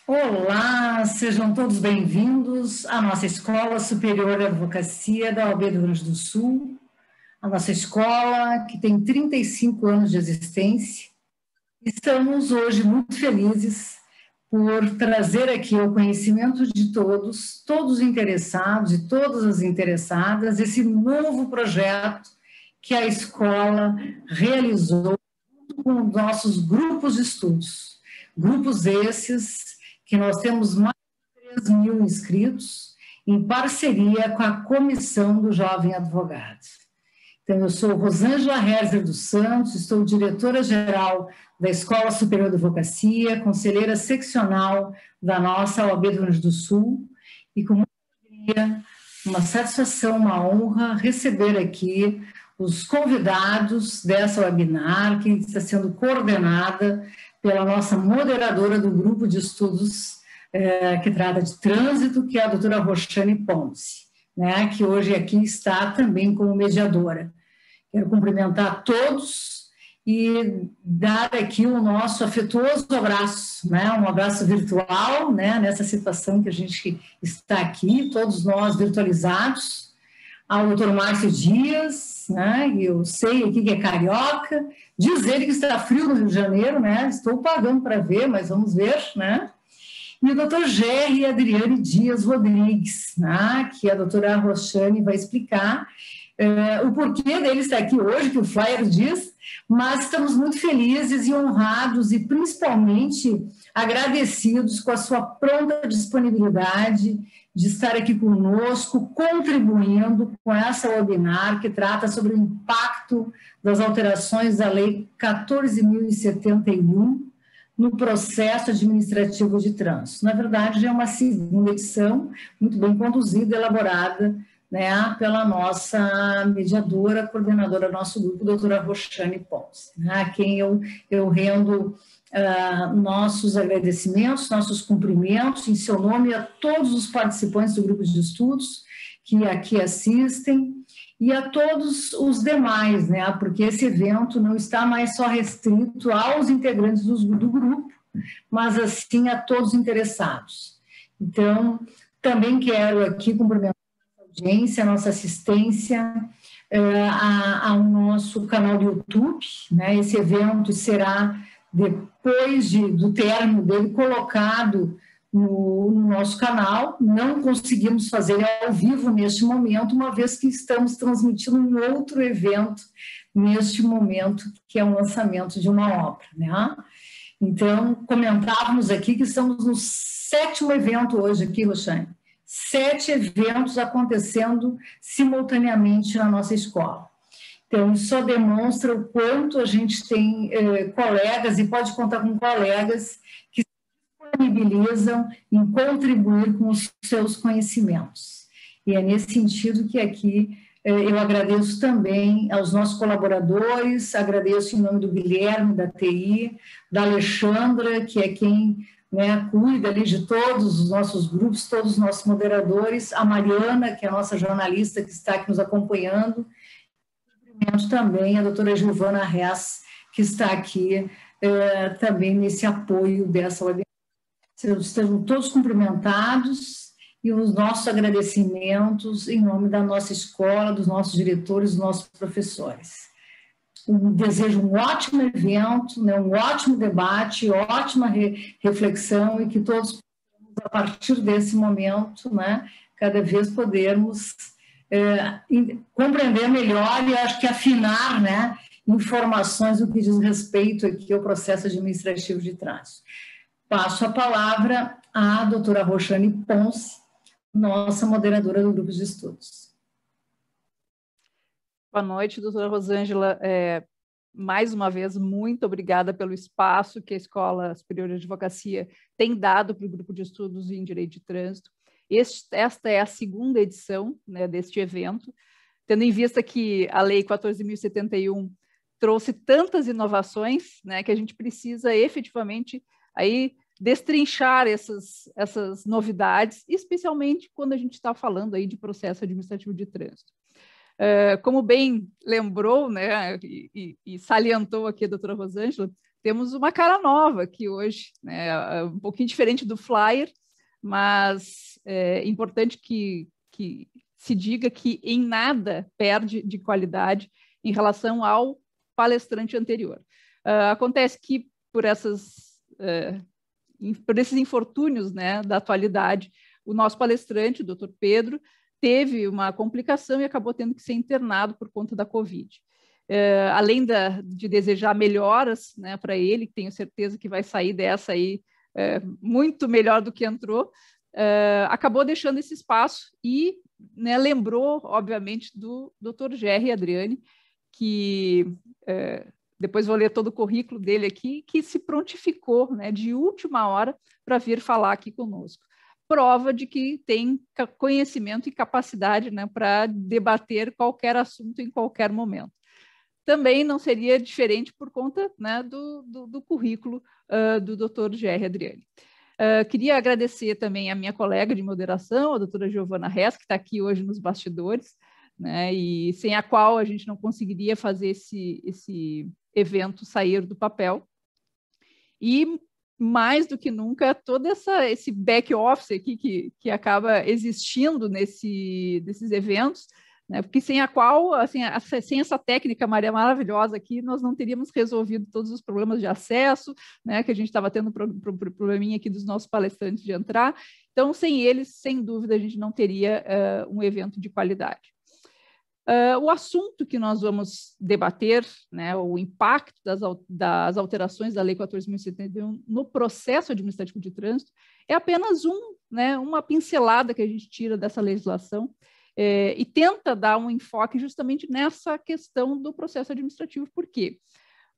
Olá, sejam todos bem-vindos à nossa Escola Superior de Advocacia da OAB do Rio Grande do Sul, a nossa escola que tem 35 anos de existência. Estamos hoje muito felizes por trazer aqui ao conhecimento de todos os interessados e todas as interessadas, esse novo projeto que a escola realizou com nossos grupos de estudos. Grupos esses que nós temos mais de 3.000 inscritos, em parceria com a Comissão do Jovem Advogado. Então, eu sou Rosângela Herzer dos Santos, estou diretora-geral da Escola Superior de Advocacia, conselheira seccional da nossa OAB do Rio Grande do Sul, e com muita alegria, uma satisfação, uma honra receber aqui os convidados dessa webinar, que está sendo coordenada pela nossa moderadora do grupo de estudos que trata de trânsito, que é a doutora Roxane Ponce, né, que hoje aqui está também como mediadora. Quero cumprimentar todos e dar aqui o nosso afetuoso abraço, né, um abraço virtual, né, nessa situação que a gente está aqui, todos nós virtualizados, ao doutor Márcio Dias, né, eu sei aqui que é carioca, diz ele que está frio no Rio de Janeiro, né, estou pagando para ver, mas vamos ver, né, e o doutor Gerry Adriane Dias Rodrigues, né, que a doutora Roxane vai explicar o porquê dele estar aqui hoje, que o flyer diz, mas estamos muito felizes e honrados e principalmente agradecidos com a sua pronta disponibilidade de estar aqui conosco, contribuindo com essa webinar que trata sobre o impacto das alterações da Lei 14.071 no processo administrativo de trânsito. Na verdade, já é uma segunda edição, muito bem conduzida, elaborada, né, pela nossa mediadora, coordenadora do nosso grupo, doutora Roxane Ponce, né, a quem eu rendo nossos agradecimentos, nossos cumprimentos, em seu nome a todos os participantes do grupo de estudos que aqui assistem e a todos os demais, né, porque esse evento não está mais só restrito aos integrantes do grupo, mas assim a todos os interessados. Então, também quero aqui cumprimentar a audiência, a nossa assistência, ao nosso canal do YouTube, né, esse evento será depois do término dele, colocado no nosso canal. Não conseguimos fazer ao vivo neste momento, uma vez que estamos transmitindo um outro evento neste momento, que é o lançamento de uma obra, né? Então, comentávamos aqui que estamos no 7º evento hoje aqui, Roxane. 7 eventos acontecendo simultaneamente na nossa escola. Então, isso só demonstra o quanto a gente tem colegas, e pode contar com colegas, que se disponibilizam em contribuir com os seus conhecimentos. E é nesse sentido que aqui eu agradeço também aos nossos colaboradores, agradeço em nome do Guilherme, da TI, da Alexandra, que é quem, né, cuida ali de todos os nossos grupos, todos os nossos moderadores, a Mariana, que é a nossa jornalista que está aqui nos acompanhando, também a doutora Giovana Rez, que está aqui também nesse apoio dessa webinar. Estejam todos cumprimentados e os nossos agradecimentos em nome da nossa escola, dos nossos diretores, dos nossos professores. Desejo um ótimo evento, né, um ótimo debate, ótima reflexão e que todos, a partir desse momento, né, cada vez podermos compreender melhor e acho que afinar, né, informações do que diz respeito aqui ao processo administrativo de trânsito. Passo a palavra à doutora Roxane Ponce, nossa moderadora do grupo de estudos. Boa noite, doutora Rosângela. Mais uma vez, muito obrigada pelo espaço que a Escola Superior de Advocacia tem dado para o grupo de estudos em Direito de Trânsito. Esta é a segunda edição, né, deste evento, tendo em vista que a Lei 14.071 trouxe tantas inovações, né, que a gente precisa efetivamente aí destrinchar essas novidades, especialmente quando a gente está falando aí de processo administrativo de trânsito. Como bem lembrou, né, e salientou aqui a doutora Rosângela, temos uma cara nova aqui hoje, né? Um pouquinho diferente do flyer, mas é importante que se diga que em nada perde de qualidade em relação ao palestrante anterior. Acontece que por esses infortúnios, né, da atualidade, o nosso palestrante, o Dr. Pedro, teve uma complicação e acabou tendo que ser internado por conta da Covid. Além de desejar melhoras, né, para ele, tenho certeza que vai sair dessa aí muito melhor do que entrou, acabou deixando esse espaço e, né, lembrou, obviamente, do Dr. Gerry Adriani, que depois vou ler todo o currículo dele aqui, que se prontificou, né, de última hora para vir falar aqui conosco. Prova de que tem conhecimento e capacidade, né, para debater qualquer assunto em qualquer momento. Também não seria diferente por conta, né, do currículo do Dr. Gerry Adriani. Queria agradecer também a minha colega de moderação, a doutora Giovana Hess, que está aqui hoje nos bastidores, né, e sem a qual a gente não conseguiria fazer esse evento sair do papel. E, mais do que nunca, todo esse back-office aqui que acaba existindo nesses eventos, né, porque sem a qual, assim, sem essa técnica maravilhosa aqui, nós não teríamos resolvido todos os problemas de acesso, né, que a gente estava tendo probleminha aqui dos nossos palestrantes de entrar. Então, sem eles, sem dúvida, a gente não teria um evento de qualidade. O assunto que nós vamos debater, né, o impacto das alterações da Lei 14.071 no processo administrativo de trânsito, é apenas uma pincelada que a gente tira dessa legislação e tenta dar um enfoque justamente nessa questão do processo administrativo. Por quê?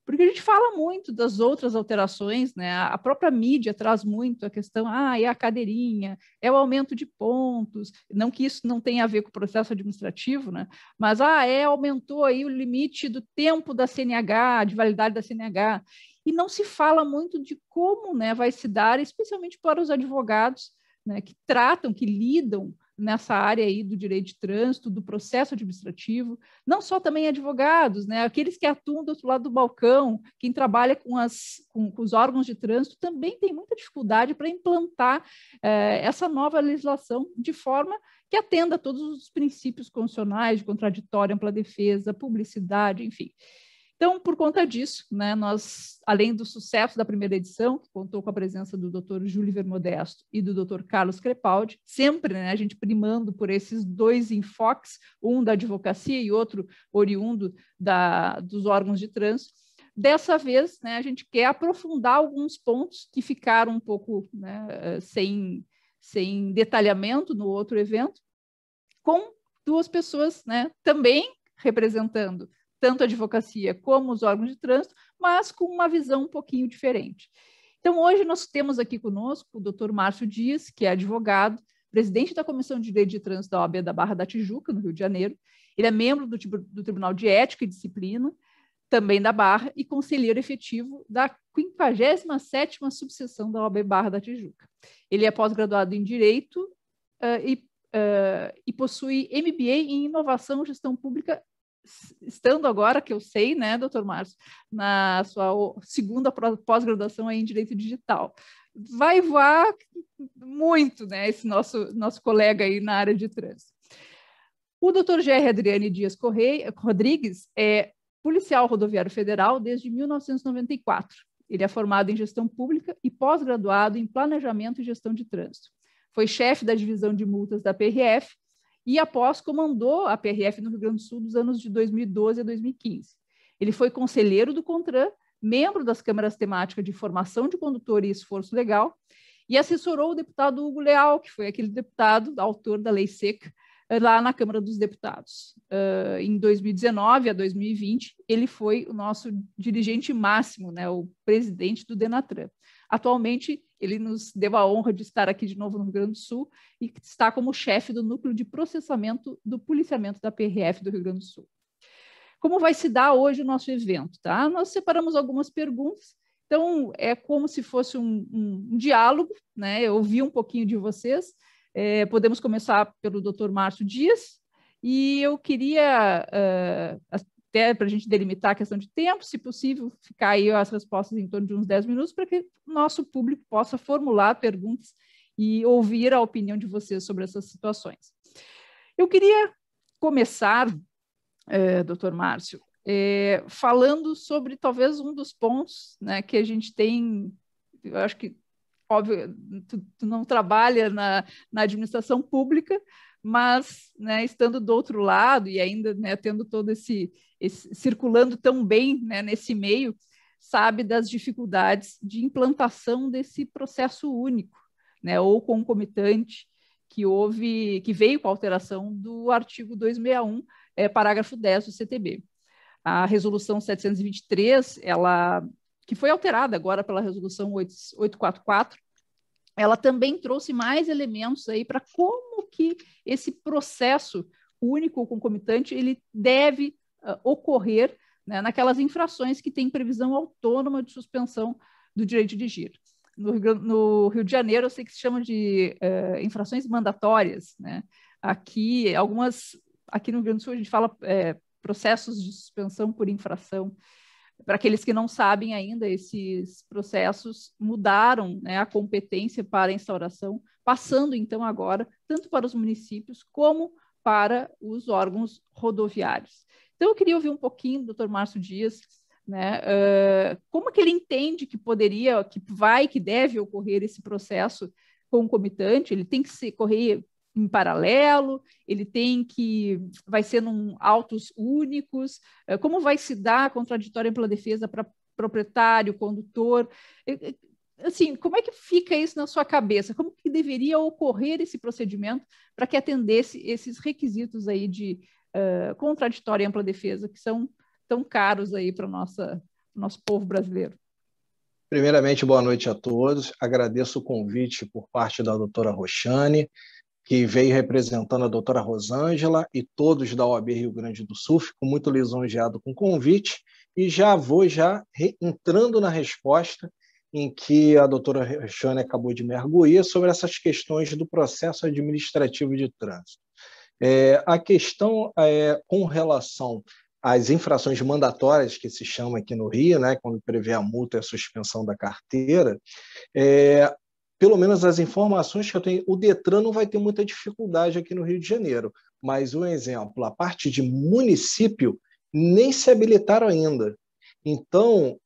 Porque a gente fala muito das outras alterações, né? A própria mídia traz muito a questão, é a cadeirinha, é o aumento de pontos, não que isso não tenha a ver com o processo administrativo, né? Mas aumentou aí o limite do tempo da CNH, de validade da CNH, e não se fala muito de como, né, vai se dar, especialmente para os advogados, né, que tratam, que lidam nessa área aí do direito de trânsito, do processo administrativo, não só também advogados, né, aqueles que atuam do outro lado do balcão, quem trabalha com os órgãos de trânsito, também tem muita dificuldade para implantar essa nova legislação de forma que atenda a todos os princípios constitucionais de contraditório, ampla defesa, publicidade, enfim. Então, por conta disso, né, nós, além do sucesso da primeira edição, que contou com a presença do Dr. Júliver Modesto e do Dr. Carlos Crepaldi, sempre, né, a gente primando por esses dois enfoques, um da advocacia e outro oriundo dos órgãos de trânsito. Dessa vez, né, a gente quer aprofundar alguns pontos que ficaram um pouco, né, sem detalhamento no outro evento, com duas pessoas, né, também representando tanto a advocacia como os órgãos de trânsito, mas com uma visão um pouquinho diferente. Então, hoje nós temos aqui conosco o Dr. Márcio Dias, que é advogado, presidente da Comissão de Direito de Trânsito da OAB da Barra da Tijuca, no Rio de Janeiro. Ele é membro do Tribunal de Ética e Disciplina, também da Barra, e conselheiro efetivo da 57ª subseção da OAB Barra da Tijuca. Ele é pós-graduado em Direito e possui MBA em Inovação e Gestão Pública, estando agora, que eu sei, né, doutor Márcio, na sua segunda pós-graduação em Direito Digital. Vai voar muito, né, esse nosso colega aí na área de trânsito. O doutor Gerry Adriani Dias Rodrigues é policial rodoviário federal desde 1994. Ele é formado em Gestão Pública e pós-graduado em Planejamento e Gestão de Trânsito. Foi chefe da divisão de multas da PRF, e após comandou a PRF no Rio Grande do Sul dos anos de 2012 a 2015. Ele foi conselheiro do CONTRAN, membro das câmaras temáticas de formação de condutor e esforço legal, e assessorou o deputado Hugo Leal, que foi aquele deputado, autor da Lei Seca, lá na Câmara dos Deputados. Em 2019 a 2020, ele foi o nosso dirigente máximo, né, o presidente do Denatran. Atualmente, ele nos deu a honra de estar aqui de novo no Rio Grande do Sul e está como chefe do núcleo de processamento do policiamento da PRF do Rio Grande do Sul. Como vai se dar hoje o nosso evento? Tá? Nós separamos algumas perguntas, então é como se fosse um diálogo, né? Eu ouvi um pouquinho de vocês. Podemos começar pelo Dr. Márcio Dias, e eu queria até para a gente delimitar a questão de tempo, se possível, ficar aí as respostas em torno de uns 10 minutos, para que o nosso público possa formular perguntas e ouvir a opinião de vocês sobre essas situações. Eu queria começar, doutor Márcio, falando sobre talvez um dos pontos, né, que a gente tem, eu acho que, óbvio, tu não trabalha na administração pública, mas, né, estando do outro lado e ainda, né, tendo todo esse circulando tão bem, né, nesse meio, sabe das dificuldades de implantação desse processo único, né, ou concomitante, que veio com a alteração do artigo 261, parágrafo 10 do CTB. A resolução 723, que foi alterada agora pela resolução 844, ela também trouxe mais elementos aí para como que esse processo único ou concomitante ele deve ocorrer, né, naquelas infrações que têm previsão autônoma de suspensão do direito de dirigir. No Rio de Janeiro, eu sei que se chama de infrações mandatórias, né? Aqui no Rio Grande do Sul, a gente fala processos de suspensão por infração. Para aqueles que não sabem ainda, esses processos mudaram, né, a competência para a instauração, passando então agora tanto para os municípios como para os órgãos rodoviários. Então, eu queria ouvir um pouquinho do Dr. Márcio Dias, né, como que ele entende que que deve ocorrer esse processo concomitante. Ele tem que correr em paralelo, vai ser num autos únicos, como vai se dar a contraditória ampla defesa para proprietário, condutor, assim, como é que fica isso na sua cabeça? Como que deveria ocorrer esse procedimento para que atendesse esses requisitos aí de contraditória e ampla defesa, que são tão caros aí para o nosso povo brasileiro? Primeiramente, boa noite a todos. Agradeço o convite por parte da doutora Roxane, que veio representando a doutora Rosângela e todos da OAB Rio Grande do Sul. Fico muito lisonjeado com o convite e já vou entrando na resposta em que a doutora Roxane acabou de me arguir sobre essas questões do processo administrativo de trânsito. A questão com relação às infrações mandatórias, que se chama aqui no Rio, né, quando prevê a multa e a suspensão da carteira, pelo menos as informações que eu tenho, o Detran não vai ter muita dificuldade aqui no Rio de Janeiro, mas um exemplo, a parte de município nem se habilitaram ainda. Então,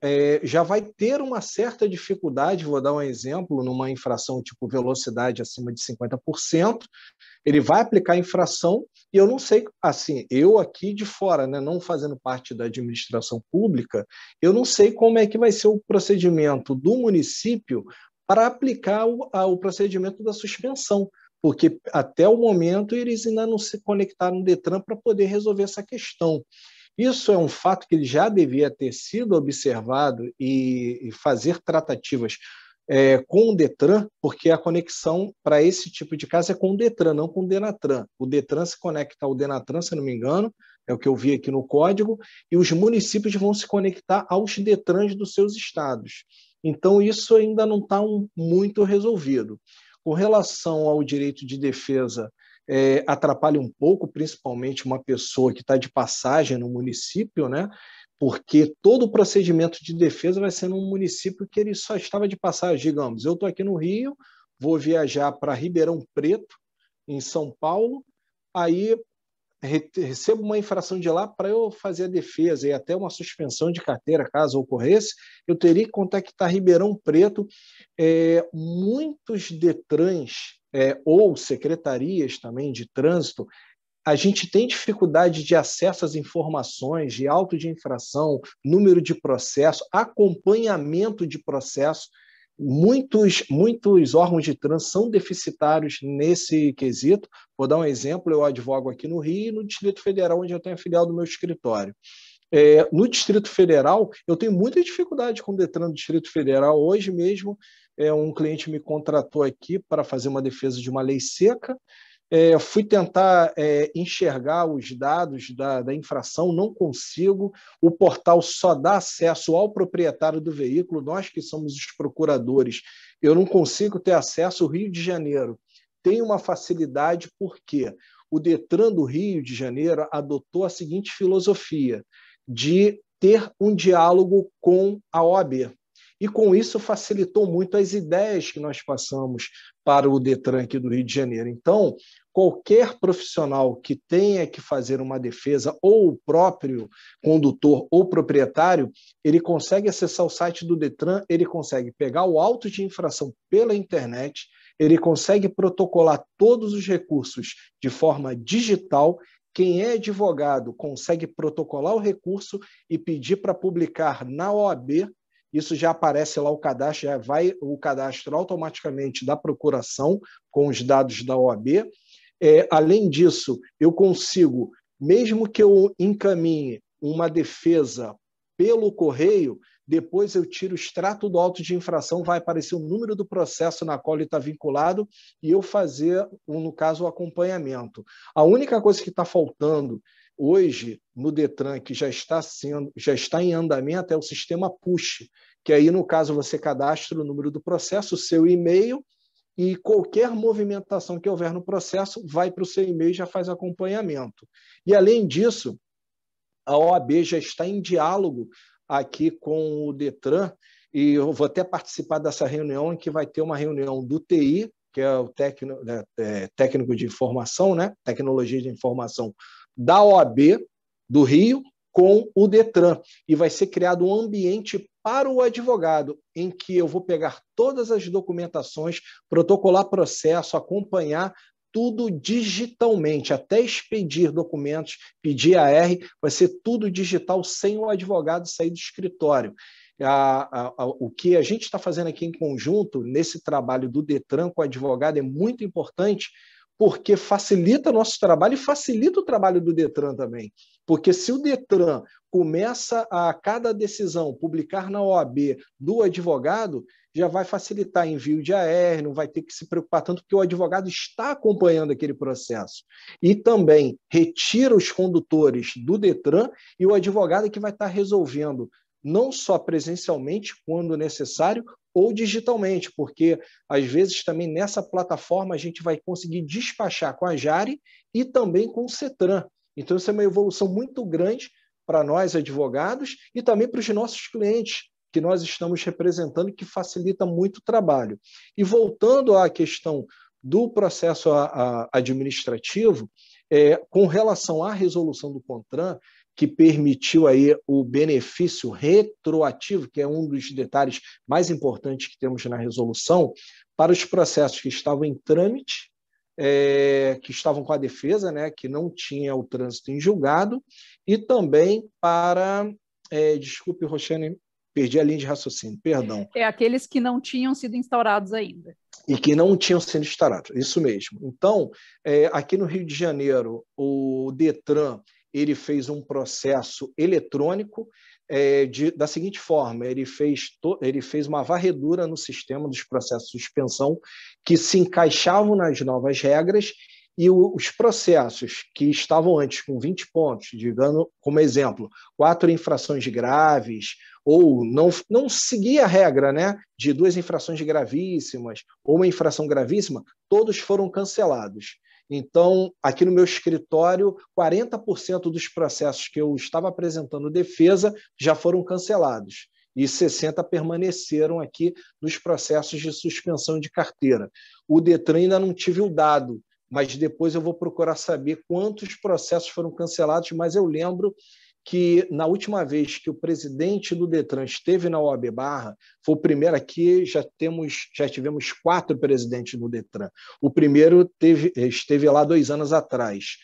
já vai ter uma certa dificuldade, vou dar um exemplo, numa infração tipo velocidade acima de 50%, ele vai aplicar a infração e eu não sei, assim, eu aqui de fora, né, não fazendo parte da administração pública, eu não sei como é que vai ser o procedimento do município para aplicar o procedimento da suspensão, porque até o momento eles ainda não se conectaram no Detran para poder resolver essa questão. Isso é um fato que ele já devia ter sido observado e fazer tratativas com o Detran, porque a conexão para esse tipo de caso é com o Detran, não com o Denatran. O Detran se conecta ao Denatran, se não me engano, é o que eu vi aqui no código, e os municípios vão se conectar aos Detrans dos seus estados. Então, isso ainda não está muito resolvido. Com relação ao direito de defesa, atrapalha um pouco, principalmente uma pessoa que está de passagem no município, né? Porque todo o procedimento de defesa vai ser num município que ele só estava de passagem. Digamos, eu estou aqui no Rio, vou viajar para Ribeirão Preto, em São Paulo, aí recebo uma infração de lá para eu fazer a defesa e até uma suspensão de carteira, caso ocorresse, eu teria que contactar Ribeirão Preto. Muitos Detrans ou secretarias também de trânsito, a gente tem dificuldade de acesso às informações, de auto de infração, número de processo, acompanhamento de processo. Muitos órgãos de trânsito são deficitários nesse quesito. Vou dar um exemplo, eu advogo aqui no Rio e no Distrito Federal, onde eu tenho a filial do meu escritório. No Distrito Federal, eu tenho muita dificuldade com o Detran do Distrito Federal. Hoje mesmo, um cliente me contratou aqui para fazer uma defesa de uma lei seca. Fui tentar enxergar os dados da infração, não consigo. O portal só dá acesso ao proprietário do veículo, nós que somos os procuradores, eu não consigo ter acesso. O Rio de Janeiro tem uma facilidade porque o Detran do Rio de Janeiro adotou a seguinte filosofia: de ter um diálogo com a OAB. E, com isso, facilitou muito as ideias que nós passamos para o DETRAN aqui do Rio de Janeiro. Então, qualquer profissional que tenha que fazer uma defesa, ou o próprio condutor ou proprietário, ele consegue acessar o site do DETRAN, ele consegue pegar o auto de infração pela internet, ele consegue protocolar todos os recursos de forma digital. Quem é advogado consegue protocolar o recurso e pedir para publicar na OAB. Isso já aparece lá o cadastro, já vai o cadastro automaticamente da procuração com os dados da OAB. Além disso, eu consigo, mesmo que eu encaminhe uma defesa pelo correio, depois eu tiro o extrato do auto de infração, vai aparecer o número do processo na qual ele está vinculado e eu fazer, no caso, o acompanhamento. A única coisa que está faltando hoje no DETRAN, que já está em andamento, é o sistema PUSH, que aí, no caso, você cadastra o número do processo, o seu e-mail, e qualquer movimentação que houver no processo vai para o seu e-mail e já faz acompanhamento. E, além disso, a OAB já está em diálogo aqui com o DETRAN, e eu vou até participar dessa reunião, em que vai ter uma reunião do TI, que é o técnico de informação, né? Tecnologia de informação da OAB do Rio, com o DETRAN. E vai ser criado um ambiente para o advogado, em que eu vou pegar todas as documentações, protocolar processo, acompanhar tudo digitalmente, até expedir documentos, pedir AR, vai ser tudo digital, sem o advogado sair do escritório. O que a gente está fazendo aqui em conjunto, nesse trabalho do DETRAN com o advogado, é muito importante, porque facilita nosso trabalho e facilita o trabalho do DETRAN também. Porque se o DETRAN começa a cada decisão publicar na OAB do advogado, já vai facilitar envio de AR, não vai ter que se preocupar tanto, porque o advogado está acompanhando aquele processo. E também retira os condutores do DETRAN e o advogado é que vai estar resolvendo, não só presencialmente, quando necessário, ou digitalmente, porque, às vezes, também nessa plataforma a gente vai conseguir despachar com a Jari e também com o CETRAN. Então, isso é uma evolução muito grande para nós, advogados, e também para os nossos clientes, que nós estamos representando, que facilita muito o trabalho. E voltando à questão do processo administrativo, com relação à resolução do CONTRAN, que permitiu aí o benefício retroativo, que é um dos detalhes mais importantes que temos na resolução, para os processos que estavam em trâmite, que estavam com a defesa, né, que não tinha o trânsito em julgado, e também para... desculpe, Roxane, perdi a linha de raciocínio, perdão. Aqueles que não tinham sido instaurados ainda. E que não tinham sido instaurados, isso mesmo. Então, aqui no Rio de Janeiro, o DETRAN ele fez um processo eletrônico da seguinte forma: ele fez uma varredura no sistema dos processos de suspensão que se encaixavam nas novas regras, e os processos que estavam antes com 20 pontos, digamos, como exemplo, 4 infrações graves, ou não seguia a regra, né, de 2 infrações gravíssimas ou uma infração gravíssima, todos foram cancelados. Então, aqui no meu escritório, 40% dos processos que eu estava apresentando defesa já foram cancelados e 60% permaneceram aqui nos processos de suspensão de carteira. O DETRAN ainda não tive o dado, mas depois eu vou procurar saber quantos processos foram cancelados, mas eu lembro que na última vez que o presidente do DETRAN esteve na OAB Barra, foi o primeiro aqui, já tivemos 4 presidentes do DETRAN. O primeiro esteve lá 2 anos atrás.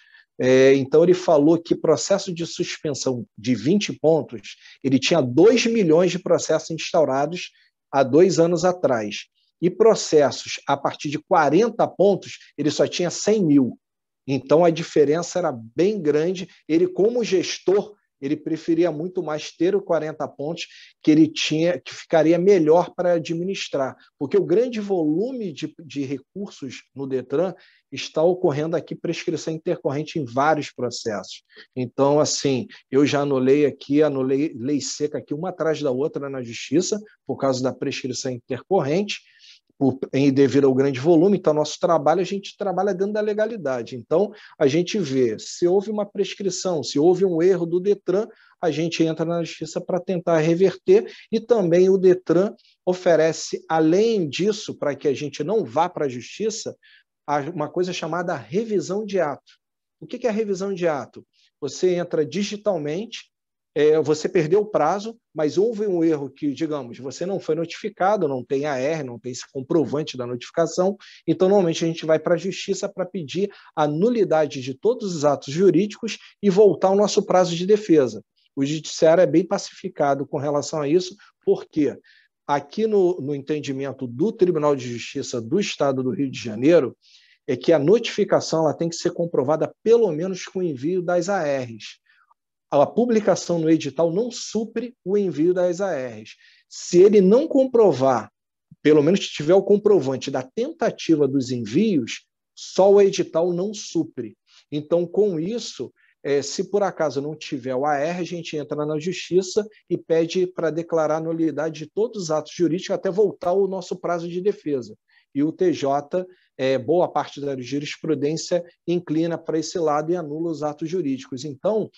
Então, ele falou que processo de suspensão de 20 pontos, ele tinha 2 milhões de processos instaurados há 2 anos atrás. E processos a partir de 40 pontos, ele só tinha 100 mil. Então, a diferença era bem grande. Ele, como gestor, ele preferia muito mais ter os 40 pontos que ficaria melhor para administrar, porque o grande volume de recursos no DETRAN está ocorrendo aqui prescrição intercorrente em vários processos. Então, assim, eu já anulei lei seca aqui, uma atrás da outra na Justiça, por causa da prescrição intercorrente, devido ao grande volume. Então, nosso trabalho, a gente trabalha dentro da legalidade. Então, a gente vê se houve uma prescrição, se houve um erro do DETRAN, a gente entra na justiça para tentar reverter, e também o Detran oferece, além disso, para que a gente não vá para a justiça, uma coisa chamada revisão de ato. O que é a revisão de ato? Você entra digitalmente, você perdeu o prazo, mas houve um erro que, digamos, você não foi notificado, não tem AR, não tem esse comprovante da notificação, então normalmente a gente vai para a justiça para pedir a nulidade de todos os atos jurídicos e voltar ao nosso prazo de defesa. O judiciário é bem pacificado com relação a isso, porque aqui no entendimento do Tribunal de Justiça do Estado do Rio de Janeiro, é que a notificação ela tem que ser comprovada pelo menos com o envio das ARs. A publicação no edital não supre o envio das ARs. Se ele não comprovar, pelo menos que tiver o comprovante da tentativa dos envios, só o edital não supre. Então, com isso, se por acaso não tiver o AR, a gente entra na justiça e pede para declarar a nulidade de todos os atos jurídicos até voltar ao nosso prazo de defesa. E o TJ, boa parte da jurisprudência, inclina para esse lado e anula os atos jurídicos. Então,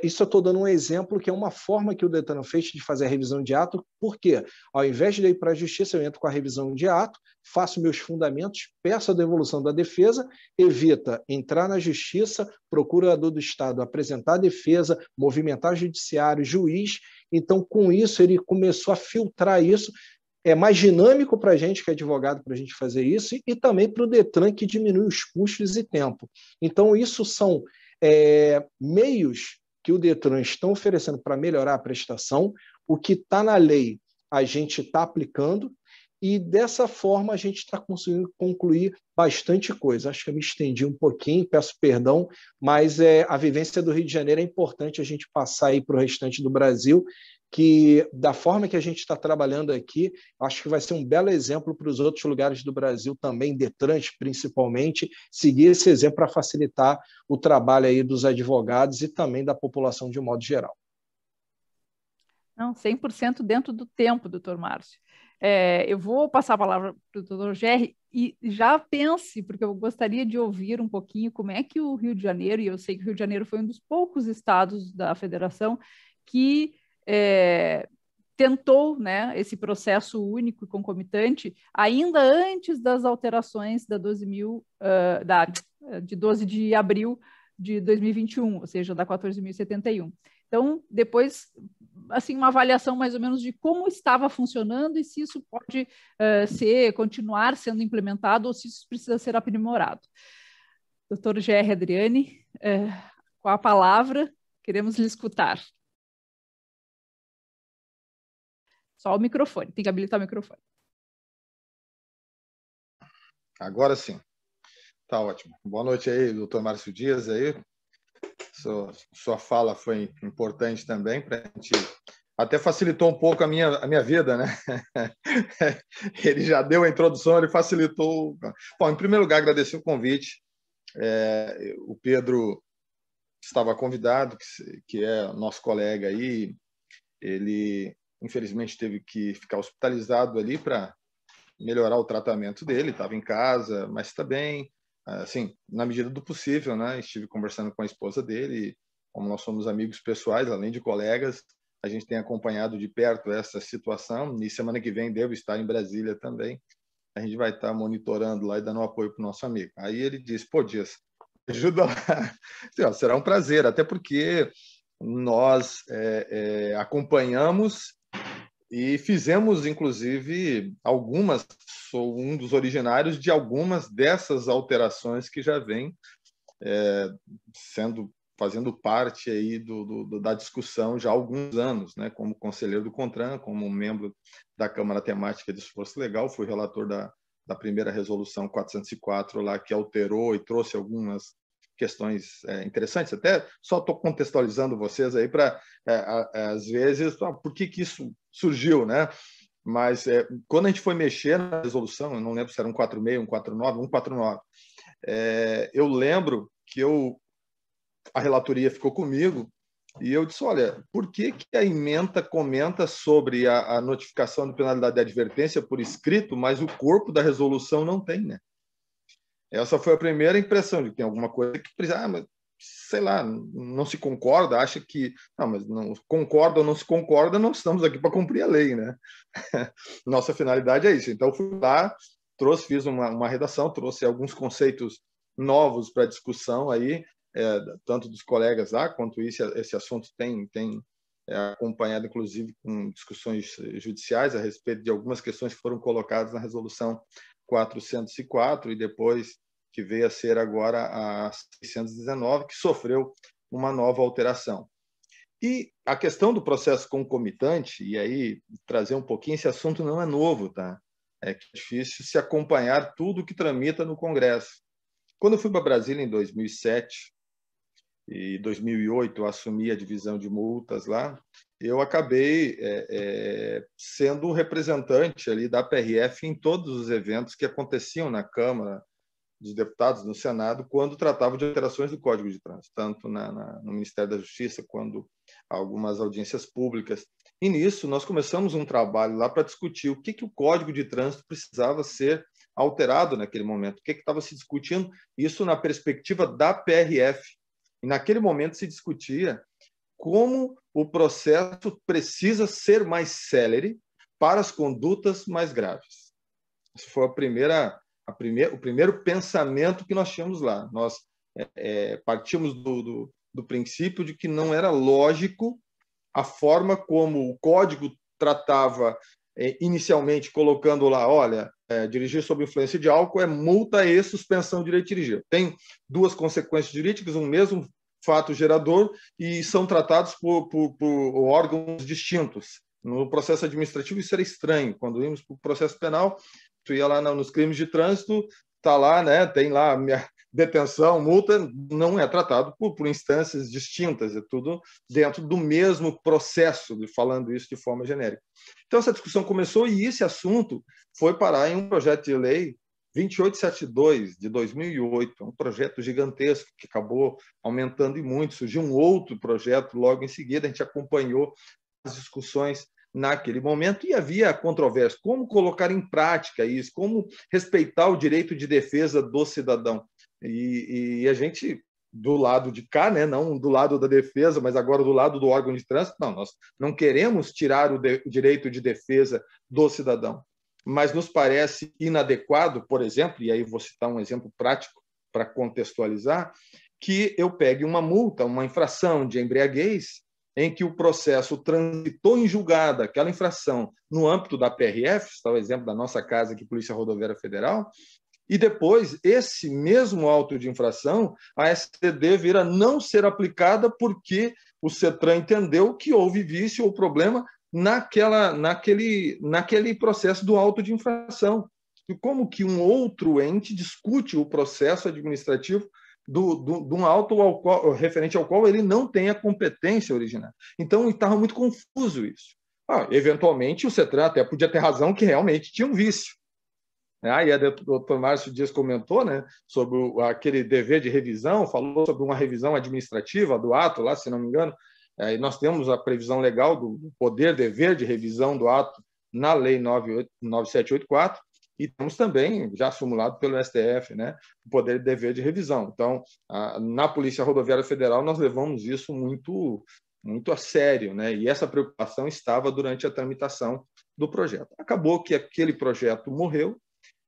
isso eu estou dando um exemplo que é uma forma que o Detran fez de fazer a revisão de ato, porque ao invés de ir para a justiça, eu entro com a revisão de ato, faço meus fundamentos, peço a devolução da defesa, evita entrar na justiça, procurador do Estado apresentar a defesa, movimentar judiciário, juiz. Então, com isso, ele começou a filtrar isso. É mais dinâmico para a gente, que é advogado, para a gente fazer isso, e também para o Detran, que diminui os custos e tempo. Então, isso são meios que o Detran está oferecendo para melhorar a prestação. O que está na lei, a gente está aplicando, e dessa forma a gente está conseguindo concluir bastante coisa. Acho que eu me estendi um pouquinho, peço perdão, mas a vivência do Rio de Janeiro é importante a gente passar aí para o restante do Brasil, que da forma que a gente está trabalhando aqui, acho que vai ser um belo exemplo para os outros lugares do Brasil também, Detrans principalmente, seguir esse exemplo para facilitar o trabalho aí dos advogados e também da população de um modo geral. Não, 100% dentro do tempo, doutor Márcio. Eu vou passar a palavra para o doutor Gerry e já pense, porque eu gostaria de ouvir um pouquinho como é que o Rio de Janeiro, e eu sei que o Rio de Janeiro foi um dos poucos estados da federação que tentou, né, esse processo único e concomitante ainda antes das alterações da 12.000, de 12 de abril de 2021, ou seja, da 14.071. Então, depois, assim, uma avaliação mais ou menos de como estava funcionando e se isso pode continuar sendo implementado ou se isso precisa ser aprimorado. Doutor Gerry Adriani, com a palavra, queremos lhe escutar. Só o microfone, tem que habilitar o microfone. Agora sim. Tá ótimo. Boa noite aí, doutor Márcio Dias. Aí. Sua fala foi importante também para a gente. Até facilitou um pouco a minha vida, né? Ele já deu a introdução, ele facilitou. Bom, em primeiro lugar, agradecer o convite. O Pedro estava convidado, que é nosso colega aí. Ele infelizmente teve que ficar hospitalizado ali para melhorar o tratamento dele, estava em casa, mas está bem, assim, na medida do possível, né? Estive conversando com a esposa dele, e como nós somos amigos pessoais, além de colegas, a gente tem acompanhado de perto essa situação, e semana que vem devo estar em Brasília também, a gente vai estar monitorando lá e dando apoio para o nosso amigo. Aí ele disse, pô, Dias, ajuda lá. Será um prazer, até porque nós acompanhamos e fizemos, inclusive, sou um dos originários de algumas dessas alterações que já vêm fazendo parte aí da discussão já há alguns anos, né? Como conselheiro do CONTRAN, como membro da Câmara Temática de Esforço Legal, fui relator da primeira resolução 404 lá, que alterou e trouxe algumas questões interessantes. Até só estou contextualizando vocês aí para, às vezes, por que isso surgiu, né? Mas quando a gente foi mexer na resolução, eu não lembro se era 146, 149, 149, eu lembro que a relatoria ficou comigo e eu disse, olha, por que a ementa comenta sobre a notificação de penalidade de advertência por escrito, mas o corpo da resolução não tem, né? Essa foi a primeira impressão de que tem alguma coisa que precisa. Mas sei lá, não se concorda, acha que, não, mas não concorda ou não se concorda, não estamos aqui para cumprir a lei, né? Nossa finalidade é isso. Então, fui lá, fiz uma redação, trouxe alguns conceitos novos para discussão aí, tanto dos colegas lá, quanto esse assunto tem acompanhado, inclusive, com discussões judiciais a respeito de algumas questões que foram colocadas na resolução 404 e depois que veio a ser agora a 619, que sofreu uma nova alteração. E a questão do processo concomitante, e aí trazer um pouquinho, esse assunto não é novo, tá? É difícil se acompanhar tudo que tramita no Congresso. Quando eu fui para Brasília em 2007 e 2008, eu assumi a divisão de multas lá, eu acabei sendo o representante ali da PRF em todos os eventos que aconteciam na Câmara dos Deputados, no Senado, quando tratava de alterações do Código de Trânsito, tanto no Ministério da Justiça quanto algumas audiências públicas. E nisso nós começamos um trabalho lá para discutir o que o Código de Trânsito precisava ser alterado naquele momento, o que estava se discutindo, isso na perspectiva da PRF. E naquele momento se discutia como o processo precisa ser mais célere para as condutas mais graves. Esse foi o primeiro pensamento que nós tínhamos lá. Nós partimos do princípio de que não era lógico a forma como o Código tratava inicialmente, colocando lá, olha, dirigir sob influência de álcool é multa e suspensão do direito de dirigir. Tem duas consequências jurídicas, um mesmo fato gerador, e são tratados por órgãos distintos. No processo administrativo isso era estranho. Quando íamos para o processo penal, tu ia lá nos crimes de trânsito, tá lá, né? Tem lá minha detenção, multa, não é tratado por instâncias distintas, é tudo dentro do mesmo processo, falando isso de forma genérica. Então essa discussão começou e esse assunto foi parar em um projeto de lei 2872 de 2008, um projeto gigantesco que acabou aumentando e muito. Surgiu um outro projeto logo em seguida, a gente acompanhou as discussões naquele momento, e havia controvérsia. Como colocar em prática isso? Como respeitar o direito de defesa do cidadão? E a gente, do lado de cá, né, não do lado da defesa, mas agora do lado do órgão de trânsito, não, nós não queremos tirar o direito de defesa do cidadão, mas nos parece inadequado, por exemplo, e aí vou citar um exemplo prático para contextualizar, que eu pegue uma multa, uma infração de embriaguez, em que o processo transitou em julgada aquela infração no âmbito da PRF, está o exemplo da nossa casa aqui, Polícia Rodoviária Federal, e depois esse mesmo auto de infração, a STD vir a não ser aplicada porque o CETRAN entendeu que houve vício ou problema naquele processo do auto de infração. E como que um outro ente discute o processo administrativo de um auto referente ao qual ele não tem a competência originária. Então, estava muito confuso isso. Eventualmente, o CETRAN até podia ter razão que realmente tinha um vício. E a doutor Márcio Dias comentou, né, sobre aquele dever de revisão, falou sobre uma revisão administrativa do ato, lá, se não me engano. E nós temos a previsão legal do poder-dever de revisão do ato na Lei 9784, e temos também, já simulado pelo STF, né, o poder e dever de revisão. Então, na Polícia Rodoviária Federal, nós levamos isso muito, muito a sério, né, e essa preocupação estava durante a tramitação do projeto. Acabou que aquele projeto morreu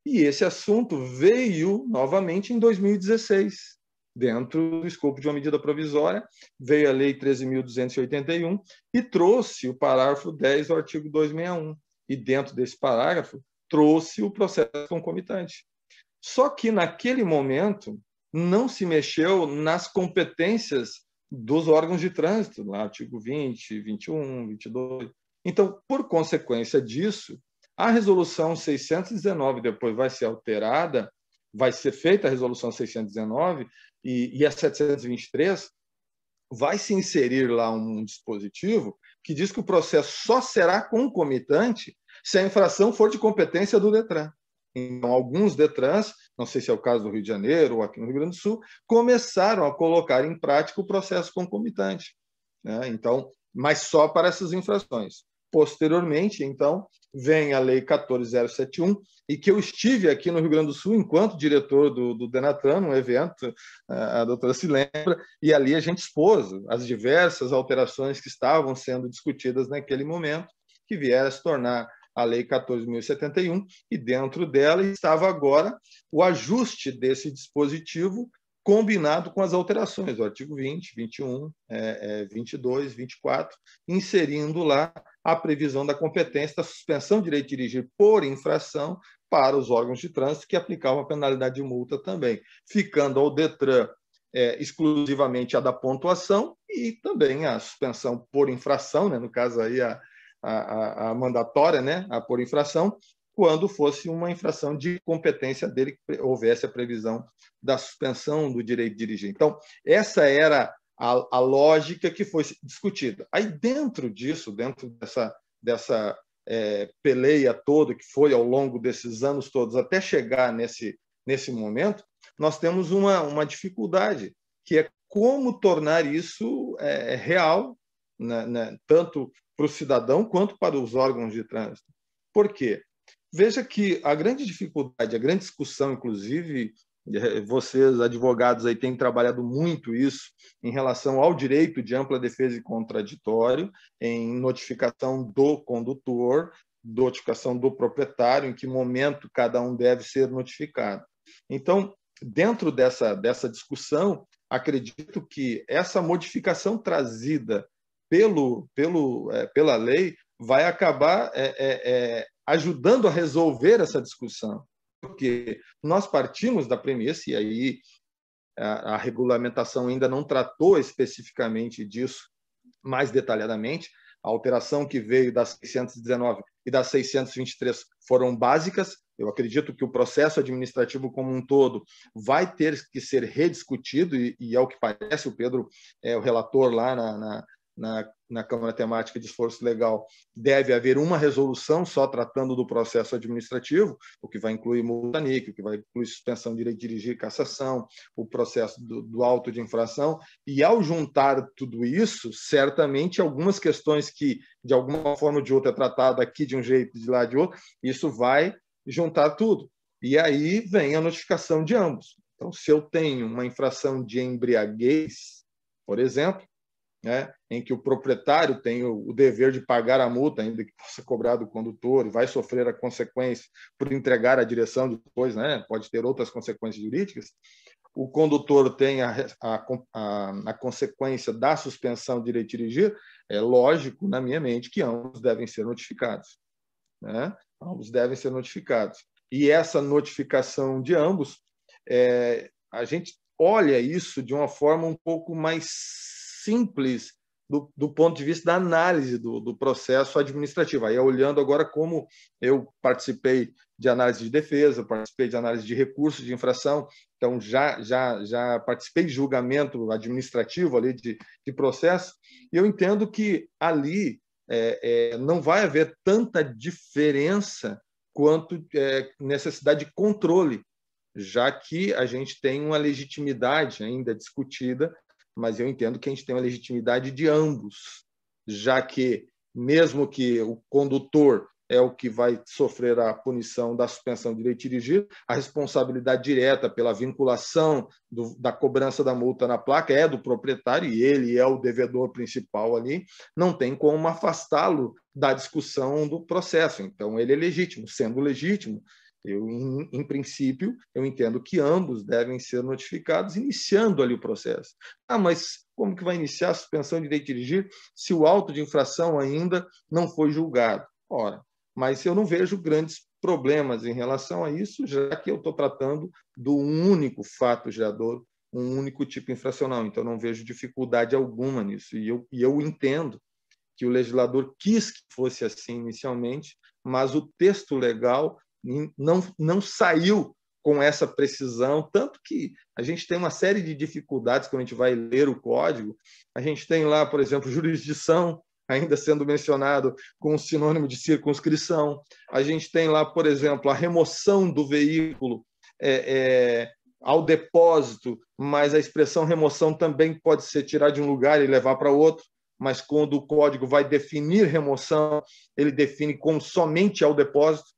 e esse assunto veio novamente em 2016, dentro do escopo de uma medida provisória, veio a Lei 13.281 e trouxe o parágrafo 10 do artigo 261. E dentro desse parágrafo, trouxe o processo concomitante. Só que, naquele momento, não se mexeu nas competências dos órgãos de trânsito, lá, artigo 20, 21, 22. Então, por consequência disso, a resolução 619 depois vai ser alterada, vai ser feita a resolução 619 e a 723 vai se inserir lá um dispositivo que diz que o processo só será concomitante se a infração for de competência do DETRAN. Então, alguns DETRANs, não sei se é o caso do Rio de Janeiro ou aqui no Rio Grande do Sul, começaram a colocar em prática o processo concomitante, né? Então, mas só para essas infrações. Posteriormente, então, vem a Lei 14.071, e que eu estive aqui no Rio Grande do Sul enquanto diretor do Denatran, num evento, a doutora se lembra, e ali a gente expôs as diversas alterações que estavam sendo discutidas naquele momento, que vieram a se tornar a Lei 14.071, e dentro dela estava agora o ajuste desse dispositivo combinado com as alterações do artigo 20, 21, 22, 24, inserindo lá a previsão da competência da suspensão de direito de dirigir por infração para os órgãos de trânsito, que aplicavam a penalidade de multa também, ficando ao Detran exclusivamente a da pontuação e também a suspensão por infração, né? No caso aí a mandatória, né? A por infração, quando fosse uma infração de competência dele, que houvesse a previsão da suspensão do direito de dirigir. Então, essa era a lógica que foi discutida. Aí, dentro disso, dentro dessa peleia toda que foi ao longo desses anos todos, até chegar nesse momento, nós temos uma dificuldade, que é como tornar isso real, né, tanto para o cidadão quanto para os órgãos de trânsito. Por quê? Veja que a grande dificuldade, a grande discussão, inclusive, vocês, advogados, aí têm trabalhado muito isso em relação ao direito de ampla defesa e contraditório, em notificação do condutor, notificação do proprietário, em que momento cada um deve ser notificado. Então, dentro dessa discussão, acredito que essa modificação trazida pela lei vai acabar ajudando a resolver essa discussão, porque nós partimos da premissa, e aí a regulamentação ainda não tratou especificamente disso mais detalhadamente, a alteração que veio das 619 e das 623 foram básicas. Eu acredito que o processo administrativo como um todo vai ter que ser rediscutido, e ao que parece, o Pedro é o relator lá na Câmara Temática de Esforço Legal, deve haver uma resolução só tratando do processo administrativo, o que vai incluir multa NIC, o que vai incluir suspensão de direito de dirigir, cassação, o processo do auto de infração, e ao juntar tudo isso, certamente algumas questões que, de alguma forma ou de outra, é tratada aqui de um jeito, de lá de outro, isso vai juntar tudo. E aí vem a notificação de ambos. Então, se eu tenho uma infração de embriaguez, por exemplo, né, em que o proprietário tem o dever de pagar a multa, ainda que possa cobrar do condutor, e vai sofrer a consequência por entregar a direção depois, né, pode ter outras consequências jurídicas, o condutor tem a consequência da suspensão do direito de dirigir, é lógico, na minha mente, que ambos devem ser notificados. Né? Ambos devem ser notificados. E essa notificação de ambos, a gente olha isso de uma forma um pouco mais simples do ponto de vista da análise do processo administrativo. Aí, olhando agora como eu participei de análise de defesa, participei de análise de recursos de infração, então já participei de julgamento administrativo ali de processo, e eu entendo que ali não vai haver tanta diferença quanto necessidade de controle, já que a gente tem uma legitimidade ainda discutida, mas eu entendo que a gente tem uma legitimidade de ambos, já que, mesmo que o condutor é o que vai sofrer a punição da suspensão do direito de dirigir, a responsabilidade direta pela vinculação da cobrança da multa na placa é do proprietário, e ele é o devedor principal ali, não tem como afastá-lo da discussão do processo. Então, ele é legítimo. Sendo legítimo, em princípio, eu entendo que ambos devem ser notificados, iniciando ali o processo. Mas como que vai iniciar a suspensão de direito de dirigir se o auto de infração ainda não foi julgado? Ora, mas eu não vejo grandes problemas em relação a isso, já que eu estou tratando do único fato gerador, um único tipo infracional. Então, não vejo dificuldade alguma nisso. E eu entendo que o legislador quis que fosse assim inicialmente, mas o texto legal não saiu com essa precisão, tanto que a gente tem uma série de dificuldades quando a gente vai ler o código. A gente tem lá, por exemplo, jurisdição, ainda sendo mencionado com o sinônimo de circunscrição. A gente tem lá, por exemplo, a remoção do veículo ao depósito, mas a expressão remoção também pode ser tirar de um lugar e levar para outro, mas quando o código vai definir remoção, ele define como somente ao depósito.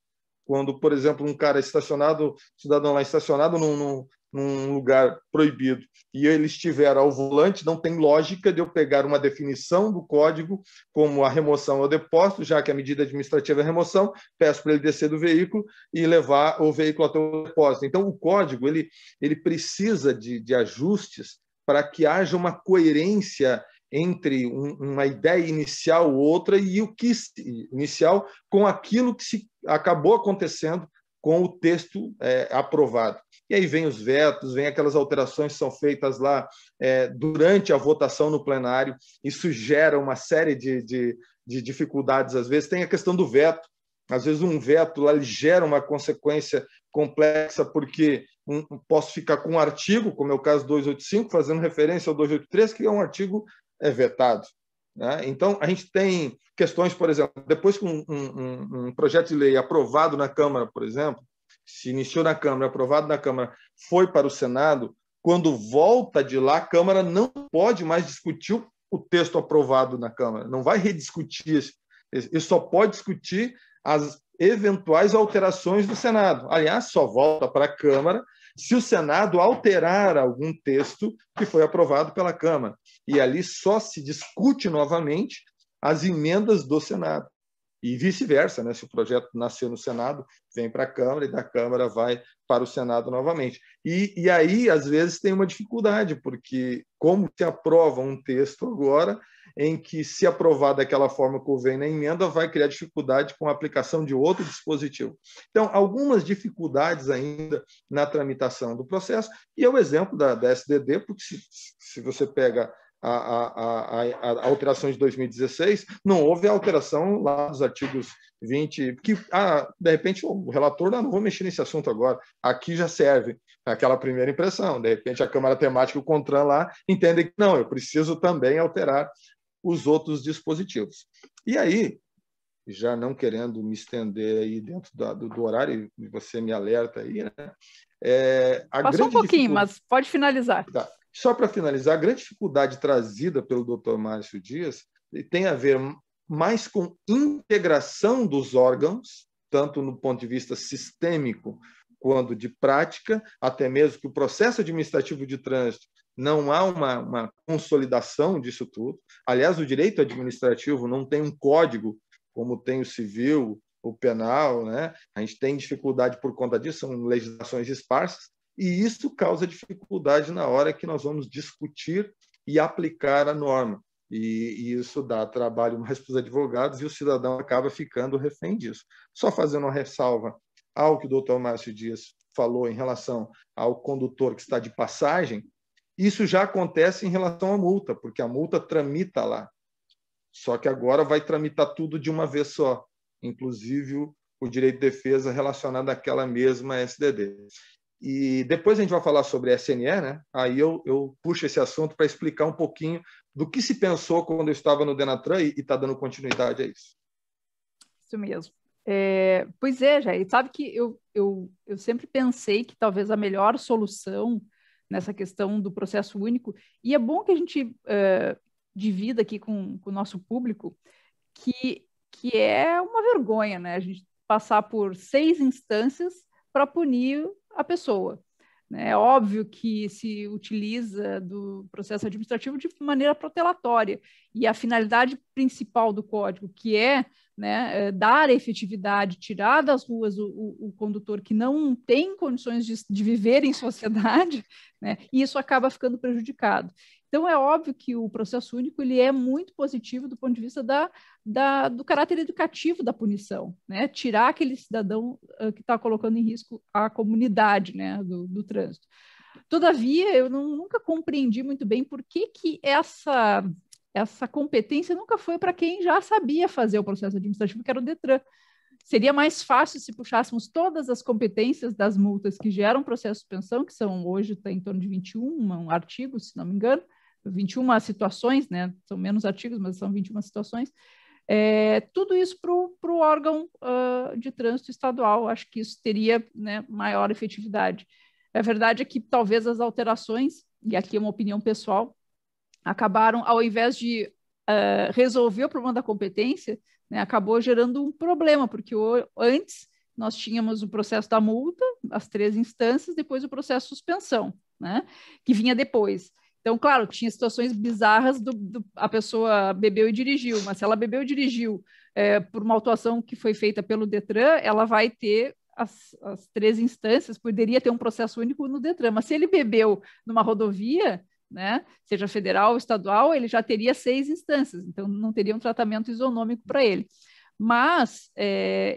Quando, por exemplo, um cara cidadão lá estacionado num lugar proibido, e ele estiver ao volante, não tem lógica de eu pegar uma definição do código como a remoção ao depósito, já que a medida administrativa é a remoção, peço para ele descer do veículo e levar o veículo até o depósito. Então, o código ele precisa de ajustes para que haja uma coerência entre uma ideia inicial ou outra e o que inicial com aquilo que se acabou acontecendo com o texto aprovado. E aí vem os vetos, vem aquelas alterações que são feitas lá durante a votação no plenário. Isso gera uma série de dificuldades, às vezes. Tem a questão do veto. Às vezes um veto lá, ele gera uma consequência complexa, porque posso ficar com um artigo, como é o caso 285, fazendo referência ao 283, que é um artigo vetado. Né? Então, a gente tem questões, por exemplo, depois que um projeto de lei aprovado na Câmara, por exemplo, se iniciou na Câmara, aprovado na Câmara, foi para o Senado, quando volta de lá, a Câmara não pode mais discutir o texto aprovado na Câmara, não vai rediscutir isso, e só pode discutir as eventuais alterações do Senado. Aliás, só volta para a Câmara se o Senado alterar algum texto que foi aprovado pela Câmara. E ali só se discute novamente as emendas do Senado. E vice-versa, né? Se o projeto nasceu no Senado, vem para a Câmara e da Câmara vai para o Senado novamente. E aí, às vezes, tem uma dificuldade, porque como se aprova um texto agora, em que, se aprovar daquela forma que vem na emenda, vai criar dificuldade com a aplicação de outro dispositivo. Então, algumas dificuldades ainda na tramitação do processo, e é o exemplo da SDD, porque se você pega a alteração de 2016, não houve alteração lá dos artigos 20, que, de repente, o relator não vou mexer nesse assunto agora, aqui já serve aquela primeira impressão, de repente a Câmara Temática e o CONTRAN lá entendem que não, eu preciso também alterar os outros dispositivos. E aí, já não querendo me estender aí dentro do horário, e você me alerta aí, né? Passou um pouquinho, mas pode finalizar. Tá. Só para finalizar, a grande dificuldade trazida pelo Dr. Márcio Dias tem a ver mais com integração dos órgãos, tanto no ponto de vista sistêmico quanto de prática, até mesmo que o processo administrativo de trânsito não há uma consolidação disso tudo. Aliás, o direito administrativo não tem um código como tem o civil, o penal, né? A gente tem dificuldade por conta disso, são legislações esparsas, e isso causa dificuldade na hora que nós vamos discutir e aplicar a norma. E isso dá trabalho mais para os advogados e o cidadão acaba ficando refém disso. Só fazendo uma ressalva ao que o doutor Márcio Dias falou em relação ao condutor que está de passagem, isso já acontece em relação à multa, porque a multa tramita lá. Só que agora vai tramitar tudo de uma vez só, inclusive o direito de defesa relacionado àquela mesma SDD. E depois a gente vai falar sobre SNE, né? Aí eu puxo esse assunto para explicar um pouquinho do que se pensou quando eu estava no Denatran e está dando continuidade a isso. Isso mesmo. Pois é, Jair, sabe que eu sempre pensei que talvez a melhor solução nessa questão do processo único, e é bom que a gente divida aqui com o nosso público, que é uma vergonha, né? A gente passar por 6 instâncias para punir a pessoa. É óbvio que se utiliza do processo administrativo de maneira protelatória, e a finalidade principal do código, que é, né, dar efetividade, tirar das ruas o condutor que não tem condições de viver em sociedade, né, e isso acaba ficando prejudicado. Então, é óbvio que o processo único ele é muito positivo do ponto de vista do caráter educativo da punição, né? Tirar aquele cidadão que está colocando em risco a comunidade, né, do trânsito. Todavia, eu nunca compreendi muito bem por que essa competência nunca foi para quem já sabia fazer o processo administrativo, que era o Detran. Seria mais fácil se puxássemos todas as competências das multas que geram processo de suspensão, que são hoje está em torno de 21 artigos, se não me engano, 21 situações, né? São menos artigos, mas são 21 situações. Tudo isso para o órgão de trânsito estadual. Acho que isso teria, né, maior efetividade. A verdade é que talvez as alterações, e aqui é uma opinião pessoal, acabaram, ao invés de resolver o problema da competência, né, acabou gerando um problema, porque antes nós tínhamos o processo da multa, as 3 instâncias, depois o processo de suspensão, né, que vinha depois. Então, claro, tinha situações bizarras a pessoa bebeu e dirigiu, mas se ela bebeu e dirigiu por uma autuação que foi feita pelo Detran, ela vai ter as 3 instâncias, poderia ter um processo único no Detran, mas se ele bebeu numa rodovia, né, seja federal ou estadual, ele já teria 6 instâncias, então não teria um tratamento isonômico para ele. Mas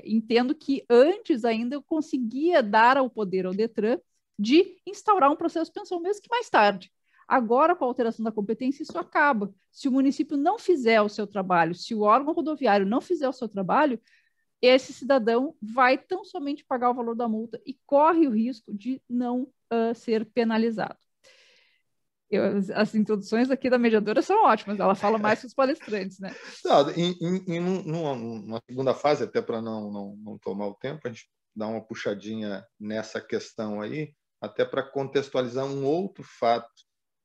entendo que antes ainda eu conseguia dar ao poder ao Detran de instaurar um processo de suspensão, mesmo que mais tarde. Agora, com a alteração da competência, isso acaba. Se o município não fizer o seu trabalho, se o órgão rodoviário não fizer o seu trabalho, esse cidadão vai tão somente pagar o valor da multa e corre o risco de não ser penalizado. As introduções aqui da mediadora são ótimas, ela fala mais que os palestrantes, né? Numa segunda fase, até para não tomar o tempo, a gente dá uma puxadinha nessa questão aí, até para contextualizar um outro fato,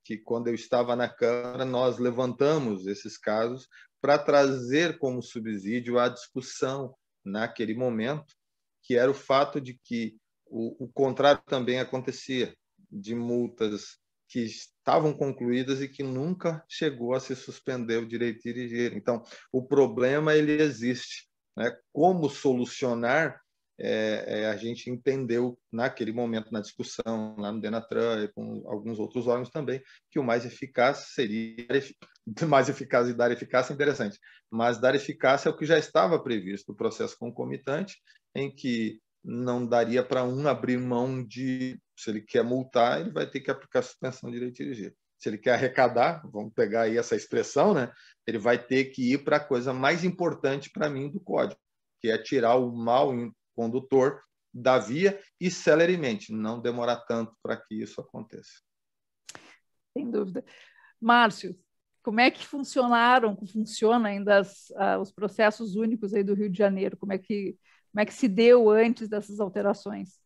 que quando eu estava na Câmara, nós levantamos esses casos para trazer como subsídio a discussão naquele momento, que era o fato de que o contrário também acontecia, de multas que estavam concluídas e que nunca chegou a se suspender o direito de dirigir. Então, o problema ele existe, né? Como solucionar, a gente entendeu naquele momento na discussão lá no Denatran e com alguns outros órgãos também que o mais eficaz seria mais eficaz e dar eficácia é interessante, mas dar eficácia é o que já estava previsto, o processo concomitante, em que não daria para abrir mão de, se ele quer multar, ele vai ter que aplicar suspensão de direito de dirigir. Se ele quer arrecadar, vamos pegar aí essa expressão, né? Ele vai ter que ir para a coisa mais importante para mim do código, que é tirar o mau condutor da via e celeremente, não demorar tanto para que isso aconteça. Sem dúvida. Márcio, como é que funciona ainda os processos únicos aí do Rio de Janeiro? Como é que se deu antes dessas alterações?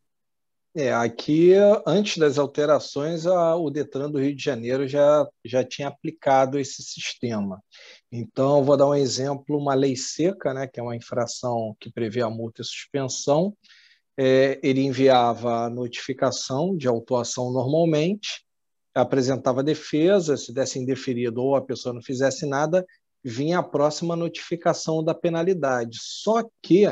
Aqui, antes das alterações, o Detran do Rio de Janeiro já tinha aplicado esse sistema. Então, vou dar um exemplo, uma lei seca, né, que é uma infração que prevê a multa e suspensão. Ele enviava a notificação de autuação normalmente, apresentava defesa, se desse indeferido ou a pessoa não fizesse nada, vinha a próxima notificação da penalidade. Só que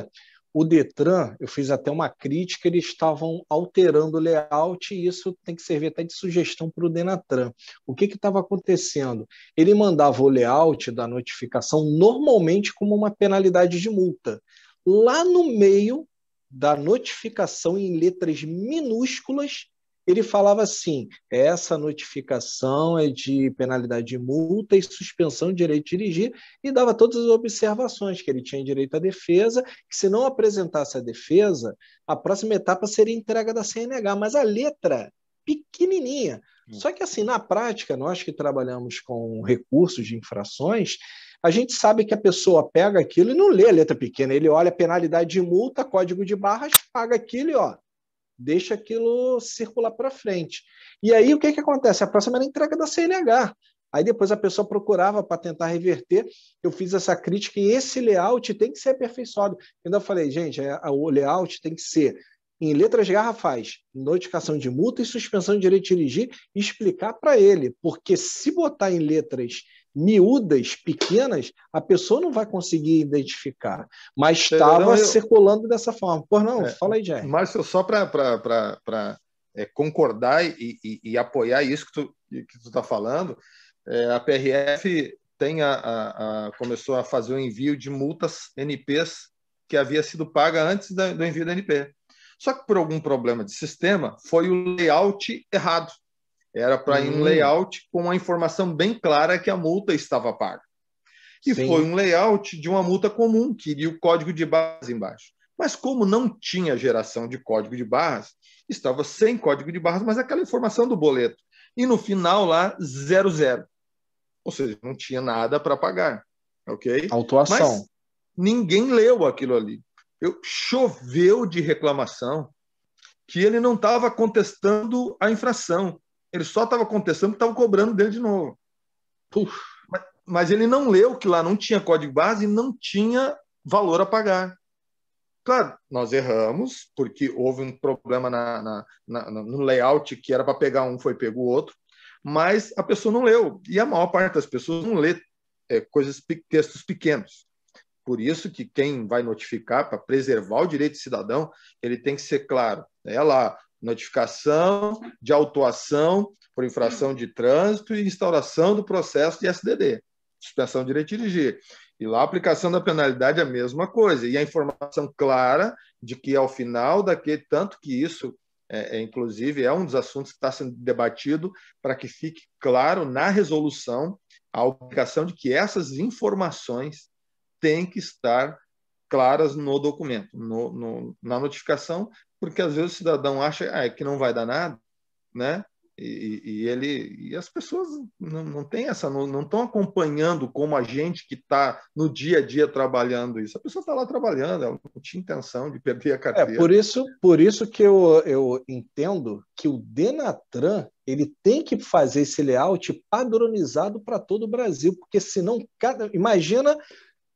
o Detran, eu fiz até uma crítica, eles estavam alterando o layout e isso tem que servir até de sugestão para o Denatran. O que estava acontecendo? Ele mandava o layout da notificação normalmente como uma penalidade de multa. Lá no meio da notificação, em letras minúsculas, ele falava assim, essa notificação é de penalidade de multa e suspensão de direito de dirigir, e dava todas as observações, que ele tinha direito à defesa, que se não apresentasse a defesa, a próxima etapa seria entrega da CNH, mas a letra pequenininha. Só que assim, na prática, nós que trabalhamos com recursos de infrações, a gente sabe que a pessoa pega aquilo e não lê a letra pequena, ele olha a penalidade de multa, código de barras, paga aquilo e deixa aquilo circular para frente. E aí o que acontece? A próxima era a entrega da CNH. Aí depois a pessoa procurava para tentar reverter. Eu fiz essa crítica e esse layout tem que ser aperfeiçoado. Ainda falei, gente, o layout tem que ser em letras garrafais, notificação de multa e suspensão de direito de dirigir, e explicar para ele, porque se botar em letras miúdas, pequenas, a pessoa não vai conseguir identificar, mas estava circulando dessa forma. Pois não, fala aí, Jair. Márcio, só para concordar e apoiar isso que tu está falando, a PRF começou a fazer o envio de multas NPs que havia sido paga antes do envio da NP. Só que por algum problema de sistema, foi o layout errado. Era para ir um layout com uma informação bem clara que a multa estava paga. E Sim. Foi um layout de uma multa comum, que iria o código de barras embaixo. Mas como não tinha geração de código de barras, estava sem código de barras, mas aquela informação do boleto. E no final lá, 00. Ou seja, não tinha nada para pagar. Ok? Autuação. Mas ninguém leu aquilo ali. Choveu de reclamação que ele não estava contestando a infração. Ele só estava contestando que estavam cobrando dele de novo. mas ele não leu que lá não tinha código base e não tinha valor a pagar. Claro, nós erramos, porque houve um problema no layout, que era para pegar um, foi pego o outro, mas a pessoa não leu. E a maior parte das pessoas não lê textos pequenos. Por isso que quem vai notificar, para preservar o direito do cidadão, ele tem que ser claro. É lá, notificação de autuação por infração de trânsito e instauração do processo de SDD, suspensão de direito de dirigir. E lá a aplicação da penalidade é a mesma coisa. E a informação clara de que, ao final daquele... Tanto que isso, inclusive, é um dos assuntos que está sendo debatido para que fique claro na resolução a obrigação de que essas informações têm que estar claras no documento, na notificação, porque às vezes o cidadão acha que não vai dar nada, né? E as pessoas não têm não estão acompanhando como a gente que está no dia a dia trabalhando isso. A pessoa está lá trabalhando, ela não tinha intenção de perder a carteira. Por isso que eu entendo que o Denatran ele tem que fazer esse layout padronizado para todo o Brasil, porque senão imagina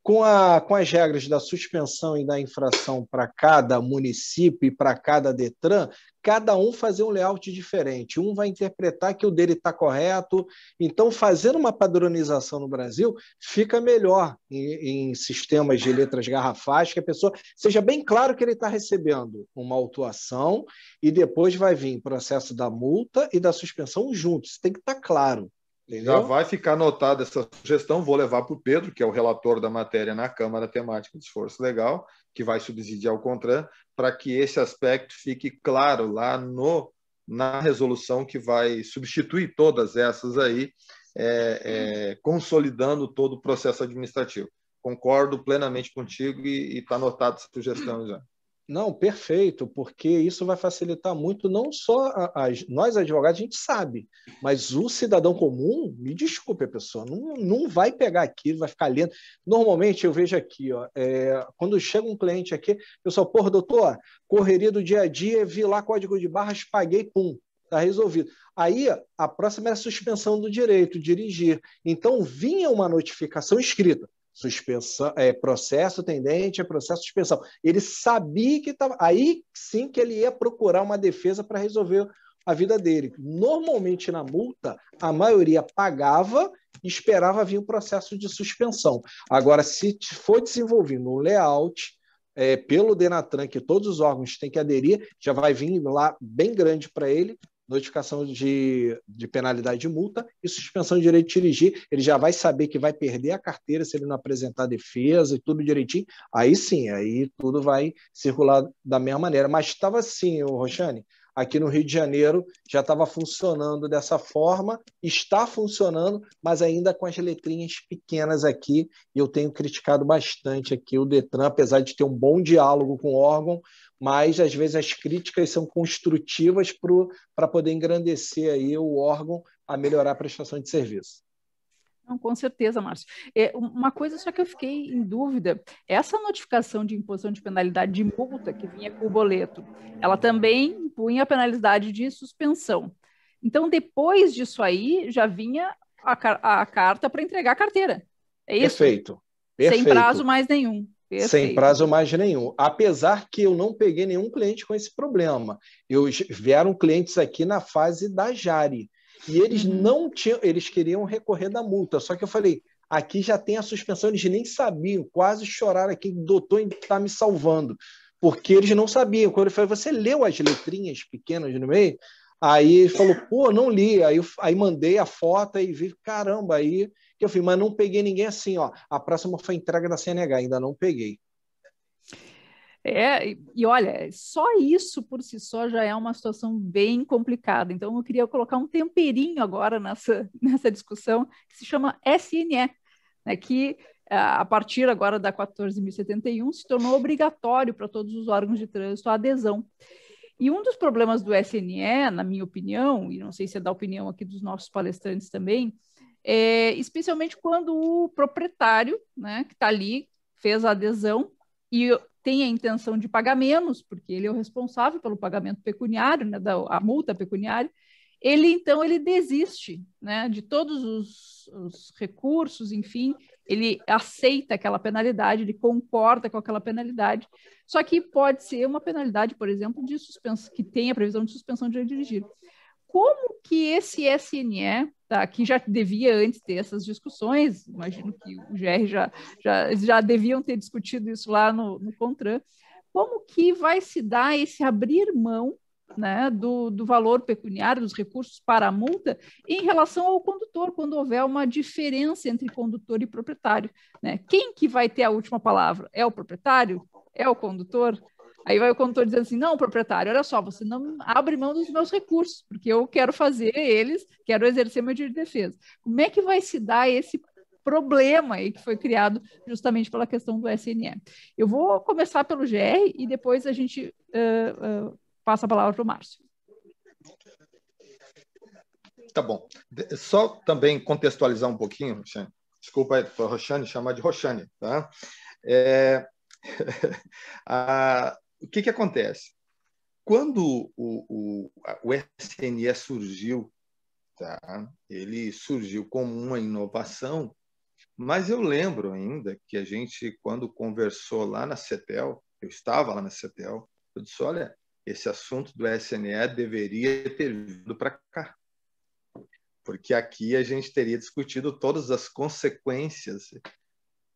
com as regras da suspensão e da infração para cada município e para cada Detran, cada um fazer um layout diferente. Um vai interpretar que o dele está correto. Então, fazendo uma padronização no Brasil, fica melhor em sistemas de letras garrafais, que a pessoa seja bem claro que ele está recebendo uma autuação e depois vai vir processo da multa e da suspensão juntos. Tem que estar claro. Entendeu? Já vai ficar anotada essa sugestão, vou levar para o Pedro, que é o relator da matéria na Câmara Temática de Esforço Legal, que vai subsidiar o CONTRAN, para que esse aspecto fique claro lá na resolução que vai substituir todas essas aí, consolidando todo o processo administrativo. Concordo plenamente contigo e está anotada essa sugestão já. Não, perfeito, porque isso vai facilitar muito, não só nós advogados, a gente sabe, mas o cidadão comum, me desculpe, a pessoa não vai pegar aquilo, vai ficar lendo. Normalmente eu vejo aqui, quando chega um cliente aqui, eu só, doutor, correria do dia a dia, vi lá código de barras, paguei, pum, está resolvido. Aí a próxima é a suspensão do direito de dirigir. Então vinha uma notificação escrita. Suspensão, processo tendente, processo de suspensão. Ele sabia que estava... Aí sim que ele ia procurar uma defesa para resolver a vida dele. Normalmente na multa, a maioria pagava e esperava vir o processo de suspensão. Agora, se for desenvolvido um layout pelo Denatran, que todos os órgãos têm que aderir, já vai vir lá bem grande para ele, notificação de penalidade de multa e suspensão de direito de dirigir. Ele já vai saber que vai perder a carteira se ele não apresentar defesa e tudo direitinho. Aí sim, aí tudo vai circular da mesma maneira. Mas estava assim, Roxane, aqui no Rio de Janeiro já estava funcionando dessa forma, está funcionando, mas ainda com as letrinhas pequenas aqui, e eu tenho criticado bastante aqui o Detran, apesar de ter um bom diálogo com o órgão, mas às vezes as críticas são construtivas para poder engrandecer aí o órgão a melhorar a prestação de serviço. Não, com certeza, Márcio. Uma coisa só que eu fiquei em dúvida, essa notificação de imposição de penalidade de multa que vinha com o boleto, ela também impunha a penalidade de suspensão. Então, depois disso aí, já vinha a carta para entregar a carteira. É isso? Perfeito. Sem prazo mais nenhum. Perfeito. Sem prazo mais nenhum. Apesar que eu não peguei nenhum cliente com esse problema. Vieram clientes aqui na fase da Jari. E eles não tinham, eles queriam recorrer da multa. Só que eu falei, aqui já tem a suspensão, eles nem sabiam, quase choraram aqui, o doutor está me salvando. Porque eles não sabiam. Quando ele falou, você leu as letrinhas pequenas no meio? Aí ele falou, não li. Aí mandei a foto e vi, caramba, aí que eu fiz, mas não peguei ninguém assim, a próxima foi entrega da CNH, ainda não peguei. E olha, só isso por si só já é uma situação bem complicada. Então, eu queria colocar um temperinho agora nessa discussão, que se chama SNE, né, que a partir agora da 14.071 se tornou obrigatório para todos os órgãos de trânsito a adesão. E um dos problemas do SNE, na minha opinião, e não sei se é da opinião aqui dos nossos palestrantes também, especialmente quando o proprietário, né, que está ali, fez a adesão e tem a intenção de pagar menos, porque ele é o responsável pelo pagamento pecuniário, né, a multa pecuniária, então ele desiste, né, de todos os recursos, enfim, ele aceita aquela penalidade, ele concorda com aquela penalidade, só que pode ser uma penalidade, por exemplo, de suspensão, que tem a previsão de suspensão de dirigir. Como que esse SNE, tá, que já devia antes ter essas discussões, imagino que o GR já deviam ter discutido isso lá no CONTRAN, como que vai se dar esse abrir mão, né, do valor pecuniário, dos recursos para a multa, em relação ao condutor, quando houver uma diferença entre condutor e proprietário, né? Quem que vai ter a última palavra? É o proprietário? É o condutor? Aí vai o condutor dizendo assim, não, proprietário, olha só, você não abre mão dos meus recursos, porque eu quero fazer eles, quero exercer meu direito de defesa. Como é que vai se dar esse problema aí que foi criado justamente pela questão do SNE? Eu vou começar pelo GR e depois a gente passa a palavra para o Márcio. Tá bom. Só também contextualizar um pouquinho, Roxane. Desculpa aí, Roxane, chamar de Roxane, tá? O que acontece? Quando o SNE surgiu, tá? Ele surgiu como uma inovação, mas eu lembro ainda que a gente, quando conversou lá na CETEL, eu estava lá na CETEL, eu disse, olha, esse assunto do SNE deveria ter vindo para cá, porque aqui a gente teria discutido todas as consequências,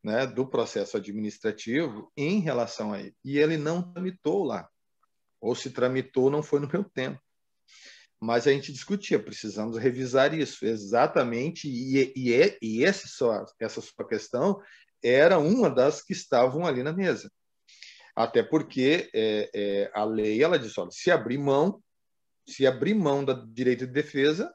né, do processo administrativo em relação a ele. E ele não tramitou lá. Ou se tramitou, não foi no meu tempo. Mas a gente discutia, precisamos revisar isso. Exatamente, essa sua questão era uma das que estavam ali na mesa. Até porque a lei, ela diz, olha, se abrir mão do direito de defesa,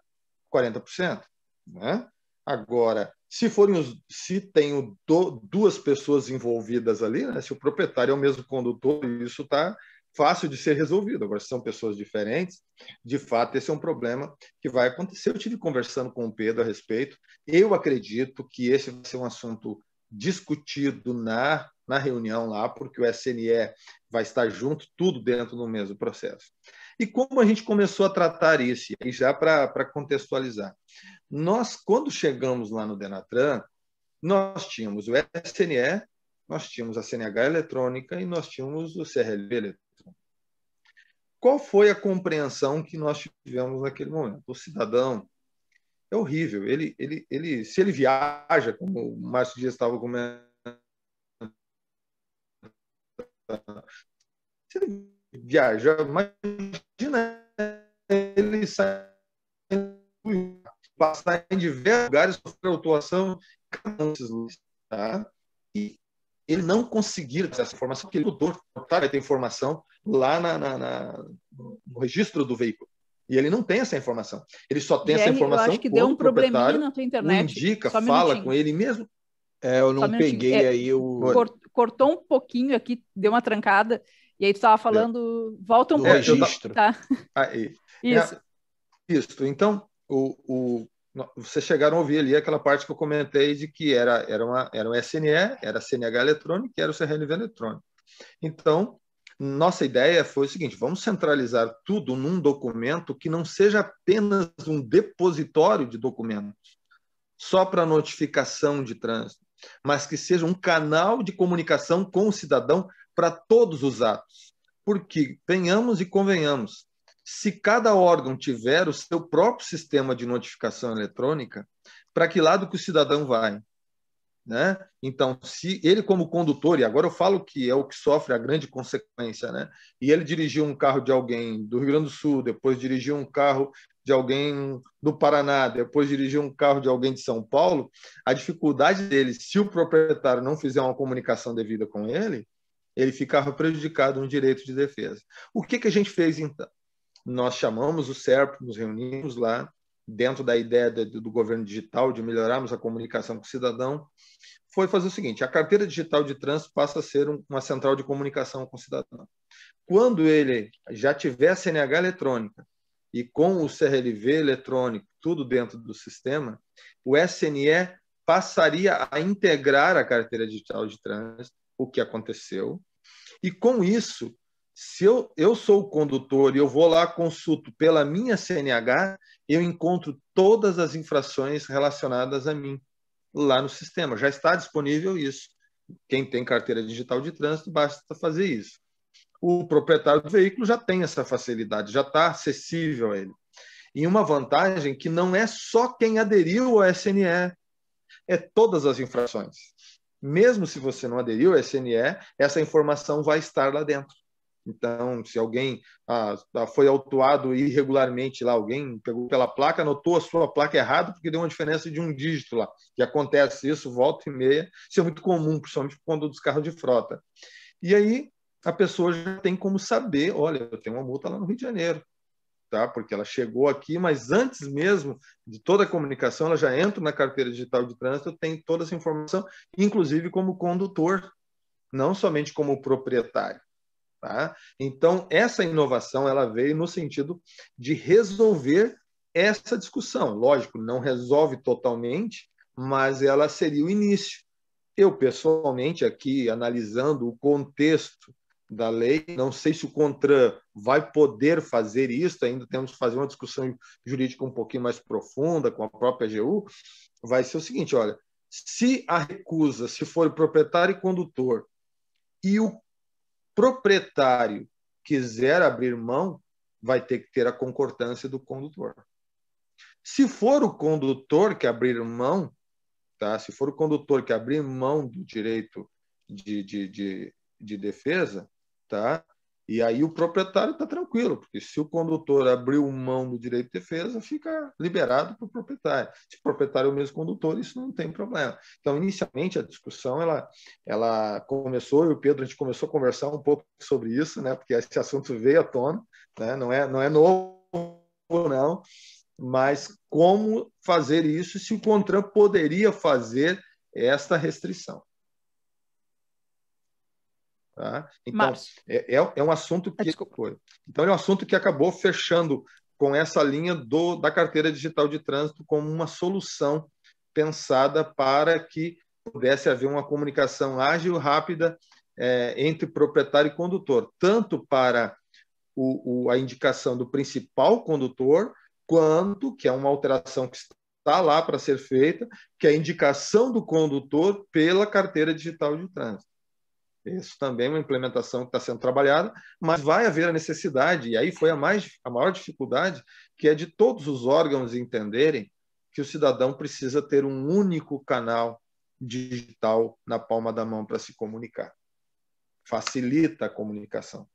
40%. Né? Agora, se tem duas pessoas envolvidas ali, né? Se o proprietário é o mesmo condutor, isso está fácil de ser resolvido. Agora, se são pessoas diferentes, de fato, esse é um problema que vai acontecer. Eu estive conversando com o Pedro a respeito. Eu acredito que esse vai ser um assunto discutido na reunião lá, porque o SNE vai estar junto, tudo dentro do mesmo processo. E como a gente começou a tratar isso, e já para contextualizar, nós, quando chegamos lá no Denatran, nós tínhamos o SNE, nós tínhamos a CNH eletrônica e nós tínhamos o CRLV eletrônico. Qual foi a compreensão que nós tivemos naquele momento? O cidadão é horrível. Se ele viaja, como o Márcio Dias estava comentando, se ele viaja, imagina ele sair, passar em diversos lugares, sofrer autuação, tá? E ele não conseguir essa informação, porque o doutor vai ter informação lá no registro do veículo. E ele não tem essa informação. Ele só tem essa informação eu acho que deu um probleminha na tua internet. O indica, fala com ele mesmo. Eu não peguei aí o... Cortou um pouquinho aqui, deu uma trancada, e aí tu estava falando... Volta um pouquinho. Registro. Tá. Isso. Isso. Então, vocês chegaram a ouvir ali aquela parte que eu comentei de que era um SNE, era CNH eletrônico e era o CRLV eletrônico. Então, nossa ideia foi o seguinte, vamos centralizar tudo num documento que não seja apenas um depositório de documentos, só para notificação de trânsito, mas que seja um canal de comunicação com o cidadão para todos os atos. Porque, venhamos e convenhamos, se cada órgão tiver o seu próprio sistema de notificação eletrônica, para que lado que o cidadão vai? Né? Então, se ele como condutor, e agora eu falo que é o que sofre a grande consequência, né? E ele dirigiu um carro de alguém do Rio Grande do Sul, depois dirigiu um carro de alguém do Paraná, depois dirigiu um carro de alguém de São Paulo, a dificuldade dele, se o proprietário não fizer uma comunicação devida com ele, ele ficava prejudicado no direito de defesa. O que a gente fez, então? Nós chamamos o SERP, nos reunimos lá, dentro da ideia do governo digital, de melhorarmos a comunicação com o cidadão, foi fazer o seguinte, a carteira digital de trânsito passa a ser uma central de comunicação com o cidadão. Quando ele já tiver a CNH eletrônica e com o CRLV eletrônico, tudo dentro do sistema, o SNE passaria a integrar a carteira digital de trânsito, o que aconteceu, e com isso Se eu sou o condutor e eu vou lá, consulto pela minha CNH, eu encontro todas as infrações relacionadas a mim lá no sistema. Já está disponível isso. Quem tem carteira digital de trânsito, basta fazer isso. O proprietário do veículo já tem essa facilidade, já está acessível a ele. E uma vantagem que não é só quem aderiu ao SNE, é todas as infrações. Mesmo se você não aderiu ao SNE, essa informação vai estar lá dentro. Então, se alguém foi autuado irregularmente lá, alguém pegou pela placa, anotou a sua placa errado porque deu uma diferença de um dígito lá. Que acontece isso, volta e meia. Isso é muito comum, principalmente quando dos carros de frota. E aí, a pessoa já tem como saber, olha, eu tenho uma multa lá no Rio de Janeiro, tá? Porque ela chegou aqui, mas antes mesmo de toda a comunicação, ela já entra na carteira digital de trânsito, tem toda essa informação, inclusive como condutor, não somente como proprietário. Tá? Então, essa inovação ela veio no sentido de resolver essa discussão. Lógico, não resolve totalmente, mas ela seria o início. Eu, pessoalmente, aqui, analisando o contexto da lei, não sei se o CONTRAN vai poder fazer isso, ainda temos que fazer uma discussão jurídica um pouquinho mais profunda com a própria AGU, vai ser o seguinte, olha, se a recusa, se for o proprietário e condutor, e o proprietário quiser abrir mão, vai ter que ter a concordância do condutor. Se for o condutor que abrir mão, tá? Se for o condutor que abrir mão do direito de defesa, tá? E aí o proprietário está tranquilo, porque se o condutor abriu mão do direito de defesa, fica liberado para o proprietário. Se o proprietário é o mesmo condutor, isso não tem problema. Então, inicialmente, a discussão ela começou, e o Pedro, a gente começou a conversar um pouco sobre isso, né? Porque esse assunto veio à tona, né? Não é novo, não, mas como fazer isso, se o CONTRAN poderia fazer esta restrição. Tá? Então, é um assunto que foi. Então, é um assunto que acabou fechando com essa linha da carteira digital de trânsito como uma solução pensada para que pudesse haver uma comunicação ágil e rápida entre proprietário e condutor, tanto para a indicação do principal condutor, quanto, que é uma alteração que está lá para ser feita, que é a indicação do condutor pela carteira digital de trânsito. Isso também é uma implementação que está sendo trabalhada, mas vai haver a necessidade, e aí foi a maior dificuldade, que é de todos os órgãos entenderem que o cidadão precisa ter um único canal digital na palma da mão para se comunicar. Facilita a comunicação.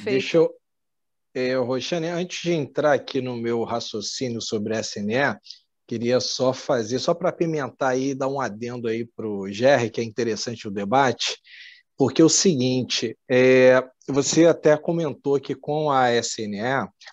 Deixa eu, Roxane, antes de entrar aqui no meu raciocínio sobre a SNE, queria só para apimentar aí, dar um adendo aí para o Gerry, que é interessante o debate, porque é o seguinte, você até comentou que com a SNE,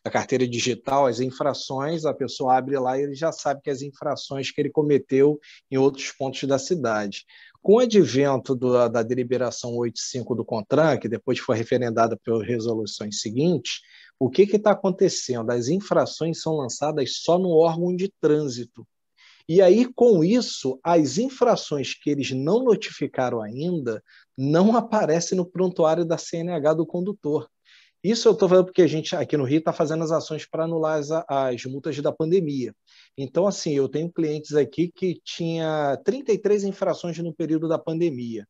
a carteira digital, as infrações, a pessoa abre lá e ele já sabe que as infrações que ele cometeu em outros pontos da cidade. Com o advento da deliberação 85 do CONTRAN, que depois foi referendada pelas resoluções seguintes, o que está acontecendo? As infrações são lançadas só no órgão de trânsito. E aí, com isso, as infrações que eles não notificaram ainda não aparecem no prontuário da CNH do condutor. Isso eu estou falando porque a gente aqui no Rio está fazendo as ações para anular as multas da pandemia. Então, assim, eu tenho clientes aqui que tinha 33 infrações no período da pandemia.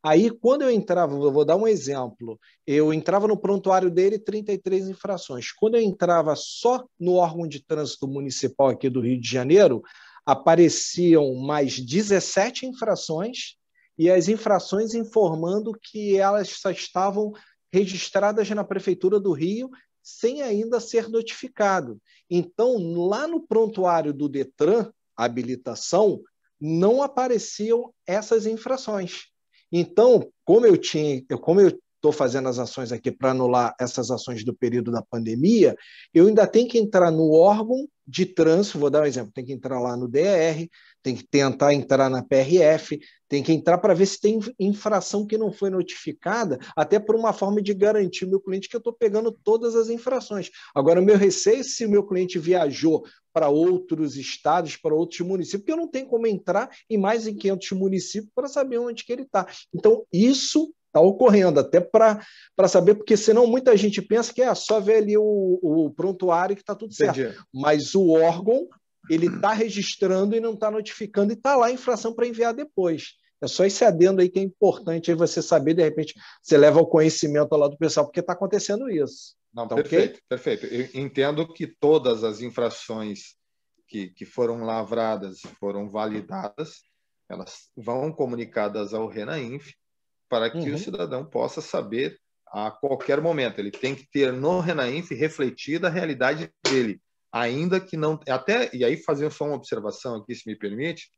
Aí, quando eu entrava, eu vou dar um exemplo, eu entrava no prontuário dele, 33 infrações. Quando eu entrava só no órgão de trânsito municipal aqui do Rio de Janeiro, apareciam mais 17 infrações e as infrações informando que elas só estavam registradas na Prefeitura do Rio sem ainda ser notificado. Então, lá no prontuário do Detran, habilitação, não apareciam essas infrações. Então, como eu estou fazendo as ações aqui para anular essas ações do período da pandemia, eu ainda tenho que entrar no órgão de trânsito, vou dar um exemplo, tem que entrar lá no DR, tem que tentar entrar na PRF, tem que entrar para ver se tem infração que não foi notificada, até por uma forma de garantir o meu cliente que eu estou pegando todas as infrações. Agora, o meu receio é se o meu cliente viajou para outros estados, para outros municípios, porque eu não tenho como entrar em mais de 500 municípios para saber onde que ele está. Então, isso está ocorrendo, até para saber, porque senão muita gente pensa que é só ver ali o prontuário que está tudo certo. Entendi. Mas o órgão, ele está registrando e não está notificando, e está lá a infração para enviar depois. É só esse adendo aí que é importante aí você saber, de repente, você leva ao conhecimento lá do pessoal, porque está acontecendo isso. Não, tá perfeito, okay? Perfeito. Eu entendo que todas as infrações que foram lavradas, foram validadas, elas vão comunicadas ao RENAINF para que o cidadão possa saber a qualquer momento. Ele tem que ter no RENAINF refletida a realidade dele, ainda que não... Até, e aí fazer só uma observação aqui, se me permite,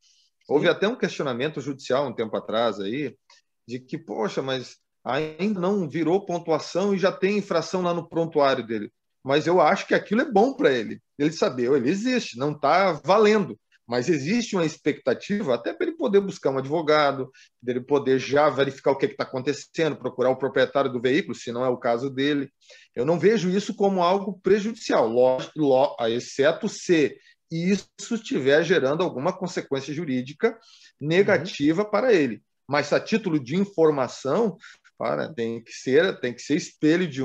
houve até um questionamento judicial um tempo atrás aí, de que, poxa, mas ainda não virou pontuação e já tem infração lá no prontuário dele. Mas eu acho que aquilo é bom para ele. Ele saber, ele existe, não está valendo. Mas existe uma expectativa até para ele poder buscar um advogado, dele poder já verificar o que está acontecendo, procurar o proprietário do veículo, se não é o caso dele. Eu não vejo isso como algo prejudicial, exceto se isso estiver gerando alguma consequência jurídica negativa para ele. Mas a título de informação, tem que ser espelho de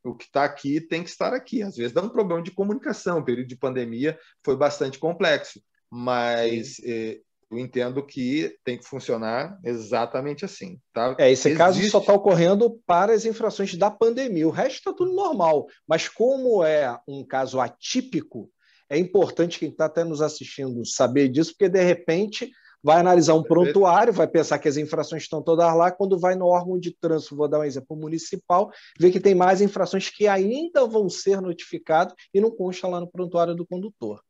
o que está aqui tem que estar aqui. Às vezes dá um problema de comunicação, o período de pandemia foi bastante complexo, mas eu entendo que tem que funcionar exatamente assim. Tá? Esse caso só está ocorrendo para as infrações da pandemia, o resto está tudo normal, mas como é um caso atípico, é importante quem está até nos assistindo saber disso, porque de repente vai analisar um prontuário, vai pensar que as infrações estão todas lá, quando vai no órgão de trânsito, vou dar um exemplo municipal, vê que tem mais infrações que ainda vão ser notificadas e não consta lá no prontuário do condutor.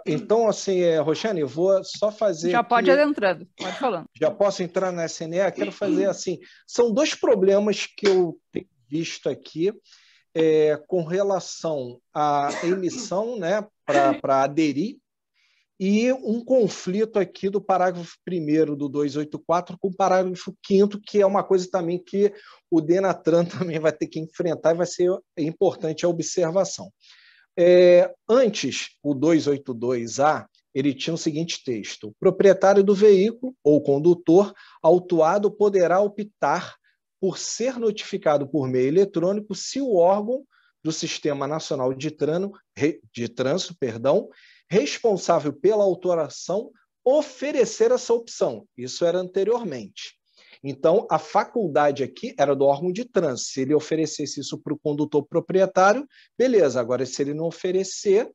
Então, assim, Roxane, eu vou só fazer... Já pode ir entrando, pode falando. Já posso entrar na SNE? Quero fazer assim, são dois problemas que eu tenho visto aqui, com relação à emissão, né, para aderir, e um conflito aqui do parágrafo 1º do 284 com o parágrafo 5º, que é uma coisa também que o Denatran também vai ter que enfrentar e vai ser importante a observação. Antes, o 282A, ele tinha o seguinte texto: o proprietário do veículo ou condutor autuado poderá optar por ser notificado por meio eletrônico se o órgão do Sistema Nacional de Trânsito, responsável pela autuação oferecer essa opção. Isso era anteriormente. Então, a faculdade aqui era do órgão de trânsito. Se ele oferecesse isso para o condutor proprietário, beleza. Agora, se ele não oferecer,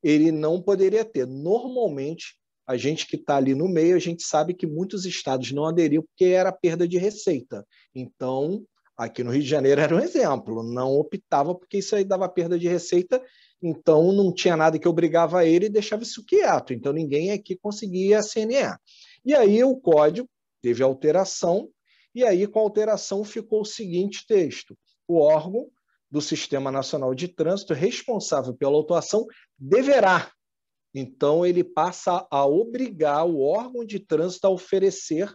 ele não poderia ter. Normalmente, a gente que está ali no meio, a gente sabe que muitos estados não aderiam porque era perda de receita. Então, aqui no Rio de Janeiro era um exemplo. Não optava porque isso aí dava perda de receita, então não tinha nada que obrigava ele e deixava isso quieto. Então ninguém aqui conseguia a CNE. E aí o código teve alteração, e aí com a alteração ficou o seguinte texto: o órgão do Sistema Nacional de Trânsito responsável pela autuação deverá. Então ele passa a obrigar o órgão de trânsito a oferecer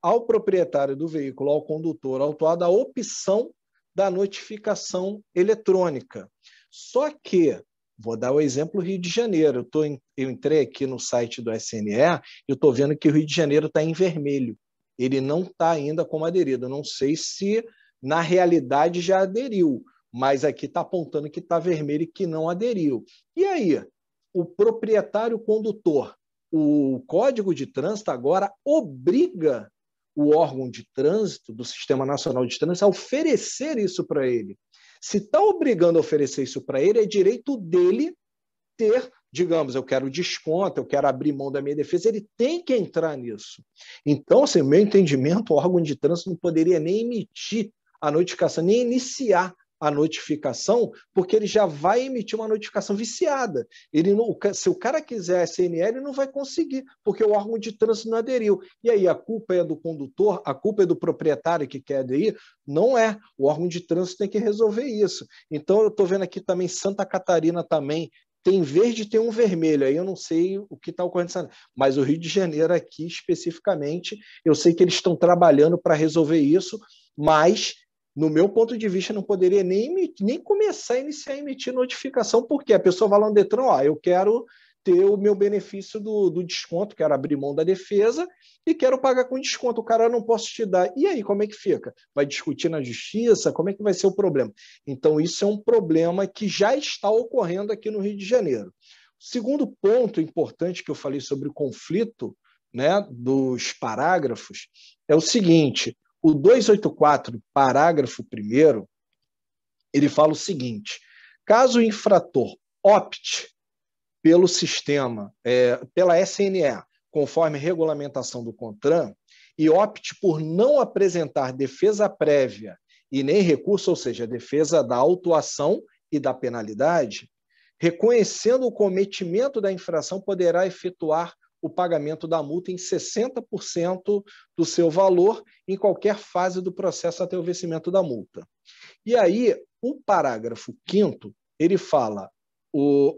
ao proprietário do veículo, ao condutor autuado, a opção da notificação eletrônica. Só que, vou dar o exemplo Rio de Janeiro, eu entrei aqui no site do SNE e eu estou vendo que o Rio de Janeiro está em vermelho, ele não está ainda como aderido, eu não sei se na realidade já aderiu, mas aqui está apontando que está vermelho e que não aderiu. E aí, o proprietário condutor, o Código de Trânsito agora obriga o órgão de trânsito do Sistema Nacional de Trânsito a oferecer isso para ele. Se está obrigando a oferecer isso para ele, é direito dele ter, digamos, eu quero desconto, eu quero abrir mão da minha defesa, ele tem que entrar nisso. Então, assim, meu entendimento, o órgão de trânsito não poderia nem emitir a notificação, nem iniciar a notificação, porque ele já vai emitir uma notificação viciada. Ele não, se o cara quiser a CNL, ele não vai conseguir, porque o órgão de trânsito não aderiu. E aí a culpa é do condutor, a culpa é do proprietário que quer aderir? Não é. O órgão de trânsito tem que resolver isso. Então, eu estou vendo aqui também Santa Catarina também, tem verde e tem um vermelho, aí eu não sei o que está ocorrendo, mas o Rio de Janeiro aqui especificamente, eu sei que eles estão trabalhando para resolver isso, mas no meu ponto de vista, não poderia nem começar a iniciar a emitir notificação, porque a pessoa vai lá no Detran, eu quero ter o meu benefício do desconto, quero abrir mão da defesa e quero pagar com desconto. O cara, não posso te dar. E aí, como é que fica? Vai discutir na justiça? Como é que vai ser o problema? Então, isso é um problema que já está ocorrendo aqui no Rio de Janeiro. O segundo ponto importante que eu falei sobre o conflito, né, dos parágrafos é o seguinte: o 284, parágrafo 1º, ele fala o seguinte: caso o infrator opte pelo sistema, pela SNE, conforme regulamentação do CONTRAN, e opte por não apresentar defesa prévia e nem recurso, ou seja, defesa da autuação e da penalidade, reconhecendo o cometimento da infração, poderá efetuar o pagamento da multa em 60% do seu valor em qualquer fase do processo até o vencimento da multa. E aí, o parágrafo 5º, ele fala: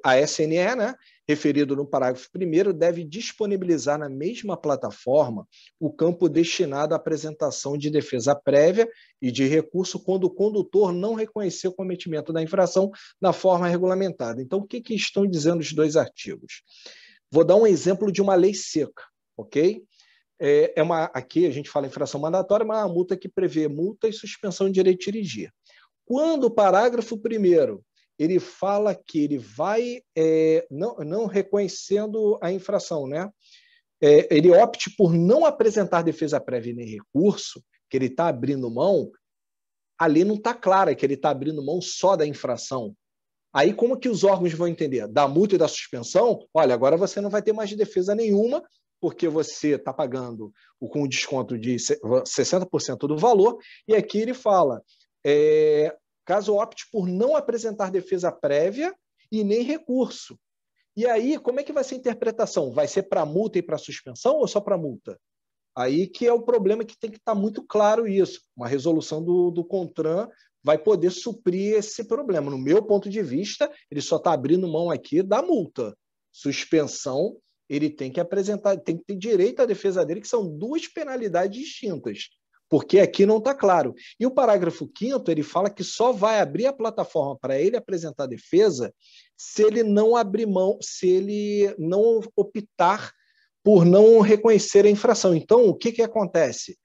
a SNE, né, referido no parágrafo 1º, deve disponibilizar na mesma plataforma o campo destinado à apresentação de defesa prévia e de recurso quando o condutor não reconhecer o cometimento da infração na forma regulamentada. Então, o que estão dizendo os dois artigos? Vou dar um exemplo de uma lei seca, ok? Aqui a gente fala infração mandatória, mas é uma multa que prevê multa e suspensão de direito de dirigir. Quando o parágrafo 1º ele fala que ele vai, não reconhecendo a infração, né? Ele opte por não apresentar defesa prévia nem recurso, que ele está abrindo mão, ali não está clara que ele está abrindo mão só da infração. Aí como que os órgãos vão entender? Da multa e da suspensão, olha, agora você não vai ter mais defesa nenhuma, porque você está pagando com desconto de 60% do valor, e aqui ele fala: caso opte por não apresentar defesa prévia e nem recurso. E aí, como é que vai ser a interpretação? Vai ser para multa e para suspensão ou só para multa? Aí que é o problema, que tem que estar muito claro isso. Uma resolução do CONTRAN vai poder suprir esse problema. No meu ponto de vista, ele só está abrindo mão aqui da multa. Suspensão, ele tem que apresentar, tem que ter direito à defesa dele, que são duas penalidades distintas, porque aqui não está claro. E o parágrafo 5º, ele fala que só vai abrir a plataforma para ele apresentar defesa se ele não abrir mão, se ele não optar por não reconhecer a infração. Então, o que acontece?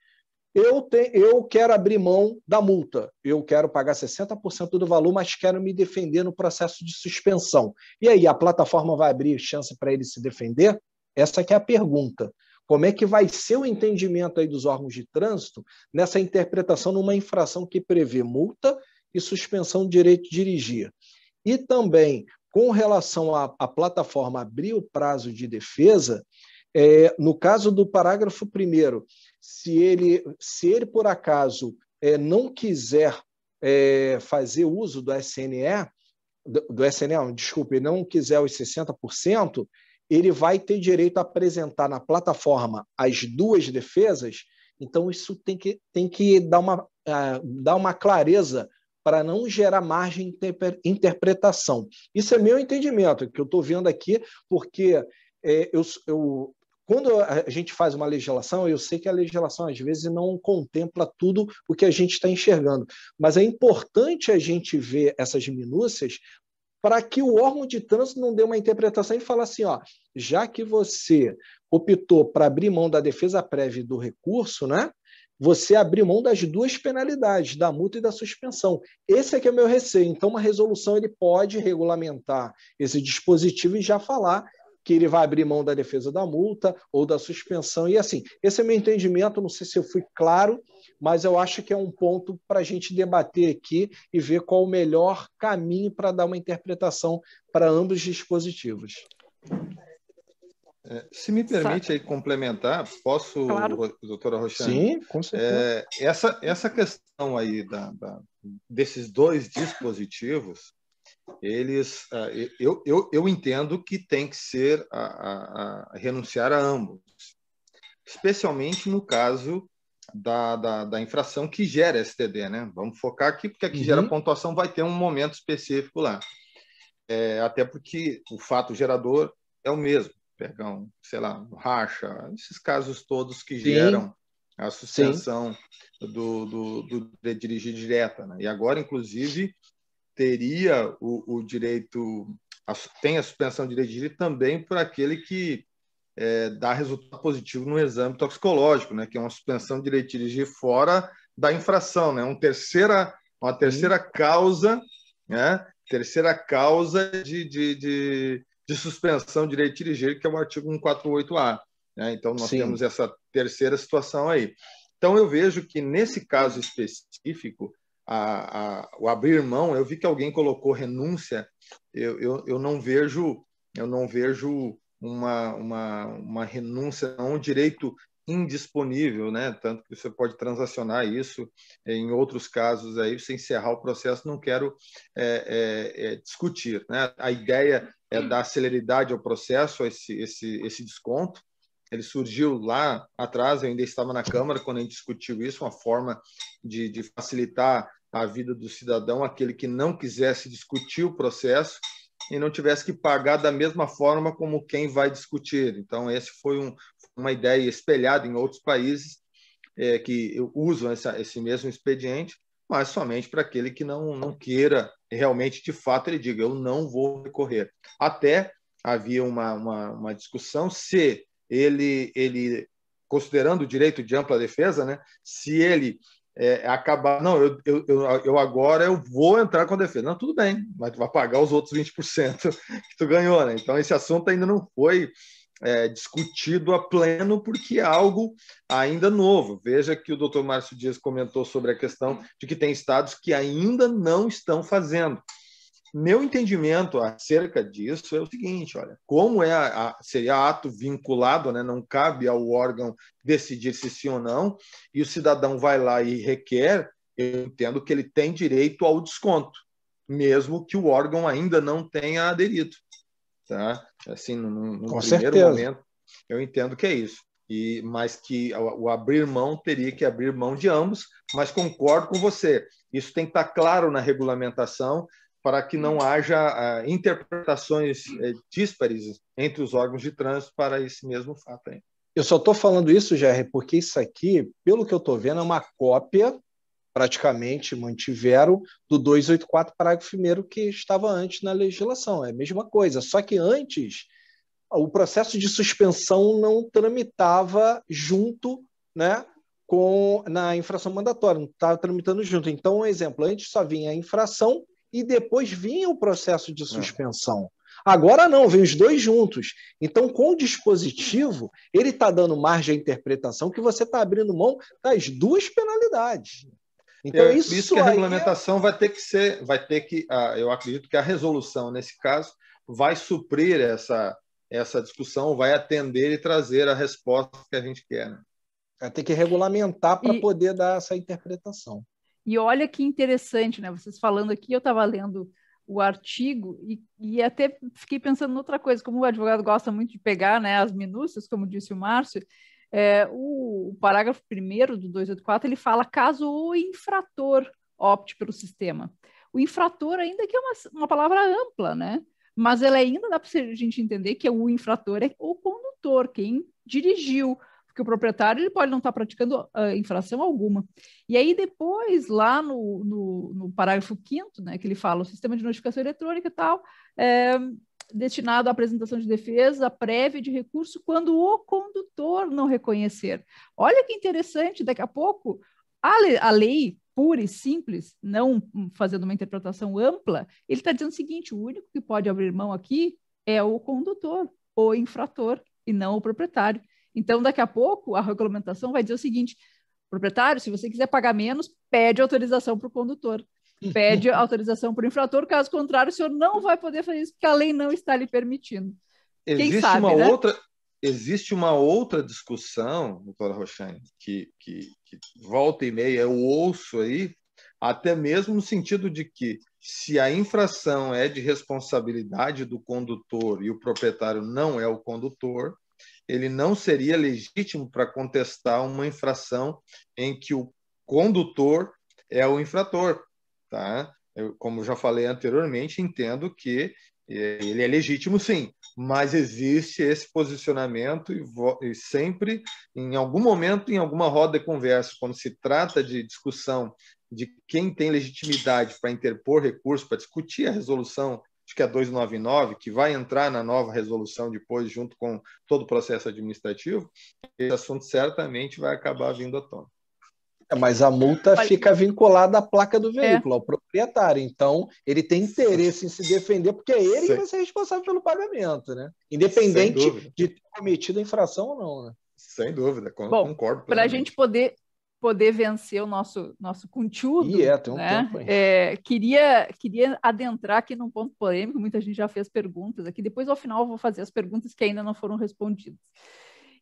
Eu quero abrir mão da multa, eu quero pagar 60% do valor, mas quero me defender no processo de suspensão. E aí, a plataforma vai abrir chance para ele se defender? Essa que é a pergunta. Como é que vai ser o entendimento aí dos órgãos de trânsito nessa interpretação numa infração que prevê multa e suspensão de direito de dirigir? E também, com relação à plataforma abrir o prazo de defesa, no caso do parágrafo 1º, se ele por acaso não quiser fazer uso do SNE, desculpe, não quiser os 60%, ele vai ter direito a apresentar na plataforma as duas defesas. Então, isso tem que dar uma clareza para não gerar margem de interpretação. Isso é meu entendimento, que eu estou vendo aqui, porque quando a gente faz uma legislação, eu sei que a legislação, às vezes, não contempla tudo o que a gente está enxergando, mas é importante a gente ver essas minúcias para que o órgão de trânsito não dê uma interpretação e fale assim: já que você optou para abrir mão da defesa prévia e do recurso, né, você abriu mão das duas penalidades, da multa e da suspensão. Esse é que é o meu receio. Então, uma resolução ele pode regulamentar esse dispositivo e já falar que ele vai abrir mão da defesa da multa ou da suspensão. E assim, esse é meu entendimento, não sei se eu fui claro, mas eu acho que é um ponto para a gente debater aqui e ver qual o melhor caminho para dar uma interpretação para ambos os dispositivos. Se me permite aí complementar, posso, claro, doutora Roxane? Sim, com certeza. Essa questão aí desses dois dispositivos, eles, eu entendo que tem que ser renunciar a ambos, especialmente no caso da infração que gera STD, né? Vamos focar aqui, porque a que gera pontuação vai ter um momento específico lá. Até porque o fato gerador é o mesmo. Pegar sei lá, racha, esses casos todos que geram a suspensão do dirigir direta, né? E agora, inclusive, teria o direito tem a suspensão de direito de dirigir também por aquele que dá resultado positivo no exame toxicológico, né, que é uma suspensão de direito de dirigir fora da infração, né, uma terceira causa, né, terceira causa de suspensão de direito de dirigir, que é o artigo 148A. Né? Então, nós temos essa terceira situação aí. Então, eu vejo que, nesse caso específico, o abrir mão, eu vi que alguém colocou renúncia, eu não vejo uma renúncia a um direito indisponível, né? Tanto que você pode transacionar isso em outros casos aí, sem encerrar o processo, não quero discutir, né? A ideia é dar celeridade ao processo, esse desconto. Ele surgiu lá atrás, eu ainda estava na Câmara quando a gente discutiu isso, uma forma de facilitar a vida do cidadão, aquele que não quisesse discutir o processo e não tivesse que pagar da mesma forma como quem vai discutir. Então, esse foi uma ideia espelhada em outros países que usam esse mesmo expediente, mas somente para aquele que não queira realmente, de fato, ele diga, eu não vou recorrer. Até havia uma discussão se ele, considerando o direito de ampla defesa, né, se ele acabar, não, eu agora eu vou entrar com a defesa. Não, tudo bem, mas tu vai pagar os outros 20% que tu ganhou, né? Então, esse assunto ainda não foi discutido a pleno, porque é algo ainda novo. Veja que o doutor Márcio Dias comentou sobre a questão de que tem estados que ainda não estão fazendo. Meu entendimento acerca disso é o seguinte, olha, como seria ato vinculado, né, não cabe ao órgão decidir se sim ou não, e o cidadão vai lá e requer, eu entendo que ele tem direito ao desconto, mesmo que o órgão ainda não tenha aderido. Tá? Assim, no primeiro momento, eu entendo que é isso. Mas que o abrir mão teria que abrir mão de ambos, mas concordo com você. Isso tem que estar claro na regulamentação, para que não haja interpretações díspares entre os órgãos de trânsito para esse mesmo fato aí. Eu só estou falando isso, Jerry, porque isso aqui, pelo que eu estou vendo, é uma cópia, praticamente mantiveram, do 284, parágrafo 1º, que estava antes na legislação. É a mesma coisa, só que antes o processo de suspensão não tramitava junto, né, na infração mandatória, não estava tramitando junto. Então, um exemplo, antes só vinha a infração e depois vinha o processo de suspensão. Agora não, vem os dois juntos. Então, com o dispositivo, ele está dando margem à interpretação que você está abrindo mão das duas penalidades. Então, isso que a regulamentação vai ter que, eu acredito que a resolução, nesse caso, vai suprir essa discussão, vai atender e trazer a resposta que a gente quer. Né? Vai ter que regulamentar para poder dar essa interpretação. E olha que interessante, né? Vocês falando aqui, eu estava lendo o artigo e até fiquei pensando em outra coisa, como o advogado gosta muito de pegar, né, as minúcias, como disse o Márcio, o parágrafo 1º do 284, ele fala caso o infrator opte pelo sistema. O infrator ainda que é uma palavra ampla, né? Mas ela ainda dá para a gente entender que o infrator é o condutor, quem dirigiu, porque o proprietário ele pode não estar praticando infração alguma. E aí depois, lá no parágrafo 5º, né, que ele fala o sistema de notificação eletrônica e tal, destinado à apresentação de defesa prévia de recurso quando o condutor não reconhecer. Olha que interessante, daqui a pouco a lei pura e simples, não fazendo uma interpretação ampla, ele está dizendo o seguinte, o único que pode abrir mão aqui é o condutor, o infrator, e não o proprietário. Então, daqui a pouco, a regulamentação vai dizer o seguinte, proprietário, se você quiser pagar menos, pede autorização para o condutor, pede autorização para o infrator, caso contrário, o senhor não vai poder fazer isso, porque a lei não está lhe permitindo. Existe uma outra discussão, doutora Roxane, que volta e meia eu ouço aí, até mesmo no sentido de que se a infração é de responsabilidade do condutor e o proprietário não é o condutor, ele não seria legítimo para contestar uma infração em que o condutor é o infrator. Tá? Eu, como já falei anteriormente, entendo que ele é legítimo, sim, mas existe esse posicionamento e sempre, em algum momento, em alguma roda de conversa, quando se trata de discussão de quem tem legitimidade para interpor recurso, para discutir a resolução acho que é a 299, que vai entrar na nova resolução depois, junto com todo o processo administrativo, esse assunto certamente vai acabar vindo à tona. Mas a multa fica vinculada à placa do veículo, ao proprietário. Então, ele tem interesse em se defender, porque é ele que vai ser responsável pelo pagamento, né? Independente de ter cometido a infração ou não, né? Sem dúvida, concordo. Para a gente poder vencer o nosso conteúdo, tem um né? tempo aí. Queria adentrar aqui num ponto polêmico, muita gente já fez perguntas aqui, depois ao final eu vou fazer as perguntas que ainda não foram respondidas.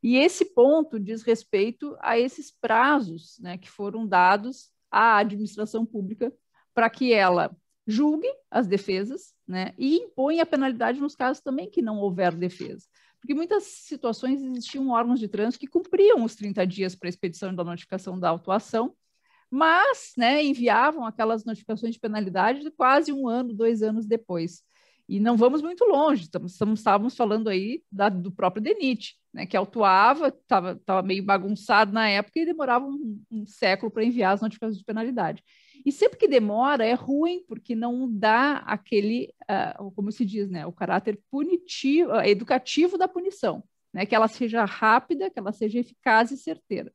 E esse ponto diz respeito a esses prazos, né, que foram dados à administração pública para que ela julgue as defesas, né, e imponha a penalidade nos casos também que não houver defesa. Porque em muitas situações existiam órgãos de trânsito que cumpriam os 30 dias para a expedição da notificação da autuação, mas, né, enviavam aquelas notificações de penalidade de quase 1 ano, 2 anos depois. E não vamos muito longe, estávamos falando aí do próprio DENIT, né, que autuava, estava meio bagunçado na época e demorava um século para enviar as notificações de penalidade. E sempre que demora é ruim, porque não dá aquele, como se diz, né, o caráter punitivo, educativo da punição, né, que ela seja rápida, que ela seja eficaz e certeira.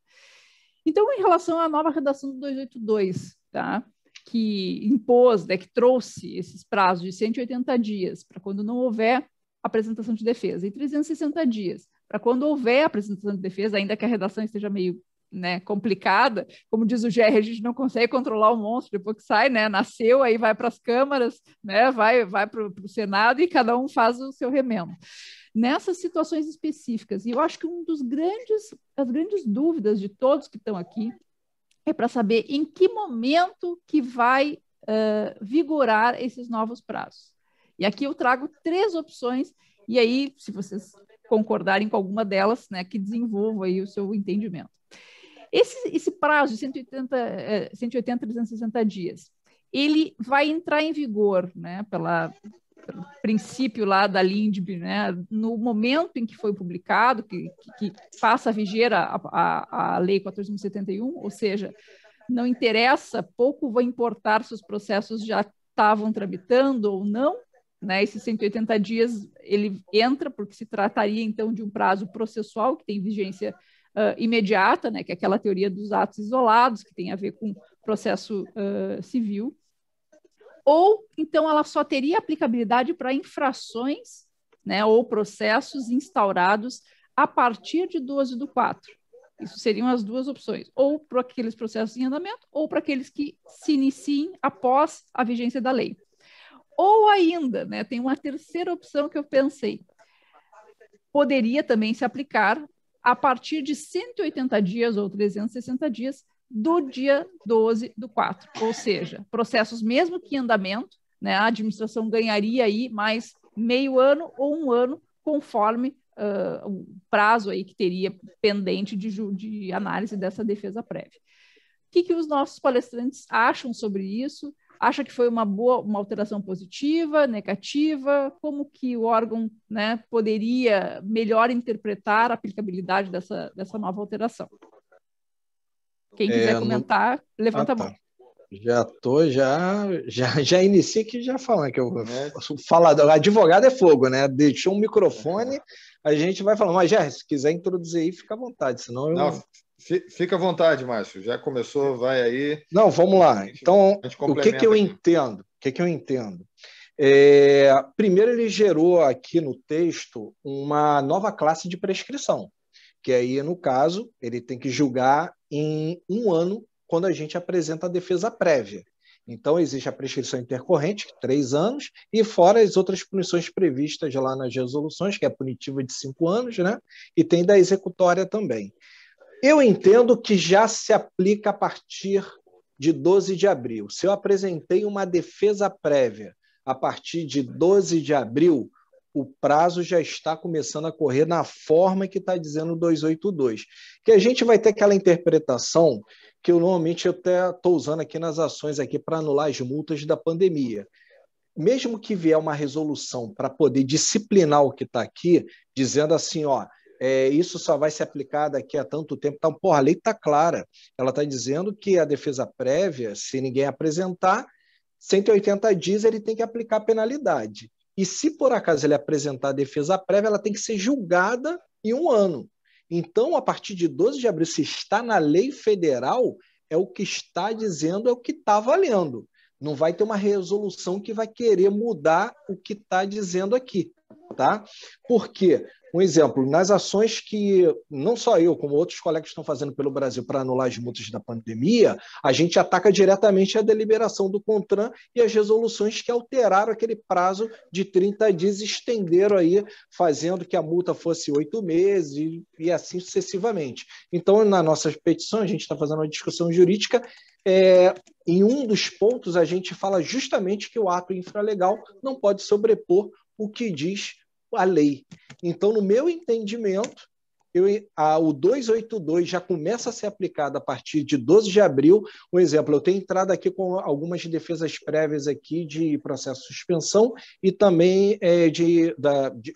Então, em relação à nova redação do 282, tá? Que impôs, né, que trouxe esses prazos de 180 dias para quando não houver apresentação de defesa e 360 dias para quando houver apresentação de defesa, ainda que a redação esteja meio, né, complicada, como diz o GR, a gente não consegue controlar o monstro depois que sai, né, nasceu, aí vai para as câmaras, né, vai para o Senado e cada um faz o seu remendo. Nessas situações específicas, e eu acho que as grandes dúvidas de todos que estão aqui é para saber em que momento que vai vigorar esses novos prazos. E aqui eu trago 3 opções, e aí, se vocês concordarem com alguma delas, né, que desenvolva aí o seu entendimento. Esse prazo de 180, 360 dias, ele vai entrar em vigor, né, pelo princípio lá da LINDB, né, no momento em que foi publicado, que passa a viger a Lei 14.071, ou seja, não interessa, pouco vai importar se os processos já estavam tramitando ou não, né, esses 180 dias ele entra, porque se trataria então de um prazo processual que tem vigência imediata, né, que é aquela teoria dos atos isolados, que tem a ver com processo civil, ou então ela só teria aplicabilidade para infrações, né, ou processos instaurados a partir de 12/4. Isso seriam as 2 opções, ou para aqueles processos em andamento, ou para aqueles que se iniciem após a vigência da lei. Ou ainda, né, tem uma terceira opção que eu pensei, poderia também se aplicar a partir de 180 dias ou 360 dias do dia 12/4, ou seja, processos mesmo que em andamento, né, a administração ganharia aí mais meio ano ou 1 ano, conforme o prazo aí que teria pendente de análise dessa defesa prévia. O que os nossos palestrantes acham sobre isso? Acha que foi uma alteração positiva, negativa? Como que o órgão, né, poderia melhor interpretar a aplicabilidade dessa nova alteração? Quem quiser comentar, levanta a mão. Já iniciei aqui já falando que eu falador, advogado é fogo, né? Deixou um microfone, a gente vai falando. Mas, Gerson, se quiser introduzir aí, fica à vontade, senão eu... Não, fica à vontade, Márcio. Já começou, vai aí. Não, vamos lá. Então, o que eu entendo? Primeiro, ele gerou aqui no texto uma nova classe de prescrição, que aí, no caso, ele tem que julgar em 1 ano quando a gente apresenta a defesa prévia. Então, existe a prescrição intercorrente, 3 anos, e fora as outras punições previstas lá nas resoluções, que é a punitiva de 5 anos, né? E tem da executória também. Eu entendo que já se aplica a partir de 12 de abril. Se eu apresentei uma defesa prévia a partir de 12 de abril, o prazo já está começando a correr na forma que está dizendo o 282. Que a gente vai ter aquela interpretação que eu normalmente até estou usando aqui nas ações aqui para anular as multas da pandemia. Mesmo que vier uma resolução para poder disciplinar o que está aqui, dizendo assim, ó, isso só vai se aplicar daqui a tanto tempo. Então, a lei está clara. Ela está dizendo que a defesa prévia, se ninguém apresentar, 180 dias ele tem que aplicar a penalidade. E se por acaso ele apresentar a defesa prévia, ela tem que ser julgada em 1 ano. Então, a partir de 12 de abril, se está na lei federal, é o que está dizendo, é o que está valendo. Não vai ter uma resolução que vai querer mudar o que está dizendo aqui. Tá? Por quê? Um exemplo, nas ações que não só eu, como outros colegas estão fazendo pelo Brasil para anular as multas da pandemia, a gente ataca diretamente a deliberação do CONTRAN e as resoluções que alteraram aquele prazo de 30 dias, estenderam aí, fazendo que a multa fosse 8 meses e assim sucessivamente. Então, na nossa petição, a gente está fazendo uma discussão jurídica, em um dos pontos a gente fala justamente que o ato infralegal não pode sobrepor o que diz a lei. Então, no meu entendimento, o 282 já começa a ser aplicado a partir de 12 de abril. Um exemplo, eu tenho entrado aqui com algumas defesas prévias aqui de processo de suspensão e também de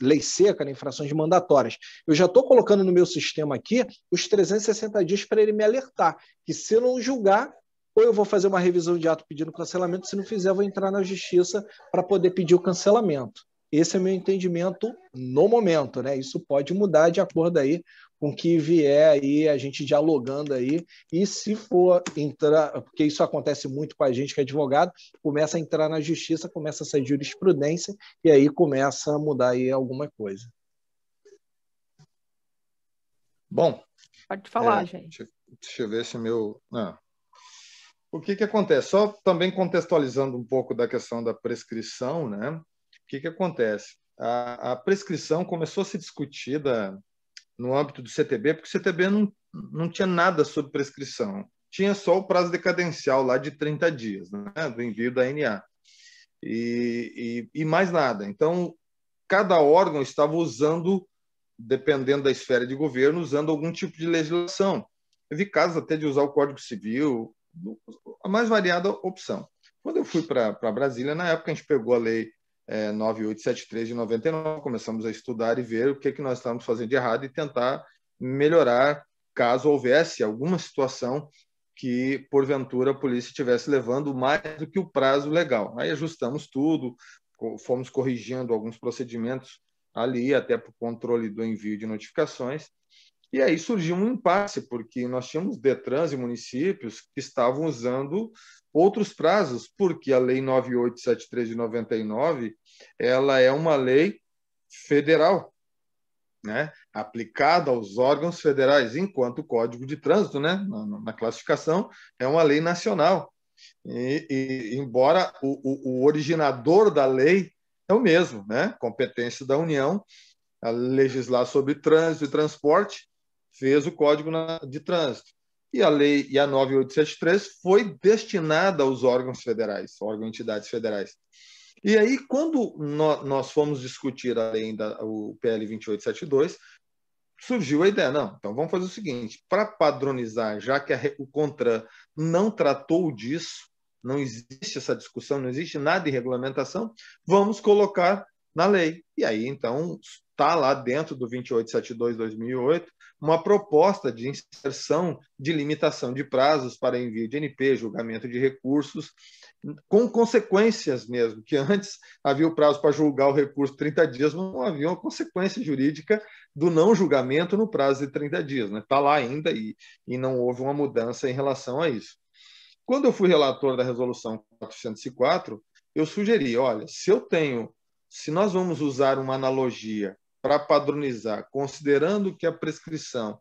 lei seca, né, infrações mandatórias. Eu já estou colocando no meu sistema aqui os 360 dias para ele me alertar, que se não julgar, ou eu vou fazer uma revisão de ato pedindo cancelamento, se não fizer, eu vou entrar na justiça para poder pedir o cancelamento. Esse é o meu entendimento no momento, né? Isso pode mudar de acordo aí com o que vier aí, a gente dialogando aí, e se for entrar, porque isso acontece muito com a gente que é advogado, começa a entrar na justiça, começa a sair jurisprudência, e aí começa a mudar aí alguma coisa. Bom. Pode falar, gente. Deixa eu ver se meu... O que acontece? Só também contextualizando um pouco da questão da prescrição, né? O que acontece? A prescrição começou a ser discutida no âmbito do CTB, porque o CTB não tinha nada sobre prescrição. Tinha só o prazo decadencial lá de 30 dias, né, do envio da NA. E mais nada. Então, cada órgão estava usando, dependendo da esfera de governo, usando algum tipo de legislação. Eu vi casos até de usar o Código Civil, a mais variada opção. Quando eu fui para Brasília, na época a gente pegou a lei 9873 de 99, começamos a estudar e ver o que nós estávamos fazendo de errado e tentar melhorar caso houvesse alguma situação que, porventura, a polícia estivesse levando mais do que o prazo legal. Aí ajustamos tudo, fomos corrigindo alguns procedimentos ali, até para o controle do envio de notificações. E aí surgiu um impasse, porque nós tínhamos DETRANs e municípios que estavam usando outros prazos, porque a Lei 9873 de 99 ela é uma lei federal, né, aplicada aos órgãos federais, enquanto o Código de Trânsito, né, na classificação, é uma lei nacional. E embora o originador da lei é o mesmo, né, competência da União, a legislar sobre trânsito e transporte, fez o Código de Trânsito. E a lei, e a 9873 foi destinada aos órgãos federais, entidades federais. E aí, quando nós fomos discutir além o PL 2872, surgiu a ideia, não, então vamos fazer o seguinte, para padronizar, já que o CONTRAN não tratou disso, não existe essa discussão, não existe nada em regulamentação, vamos colocar na lei. E aí, então, está lá dentro do 2872/2008 uma proposta de inserção de limitação de prazos para envio de NP, julgamento de recursos, com consequências mesmo, que antes havia o prazo para julgar o recurso 30 dias, não havia uma consequência jurídica do não julgamento no prazo de 30 dias. Está lá ainda e não houve uma mudança em relação a isso. Quando eu fui relator da resolução 404, eu sugeri, olha, se nós vamos usar uma analogia para padronizar, considerando que a prescrição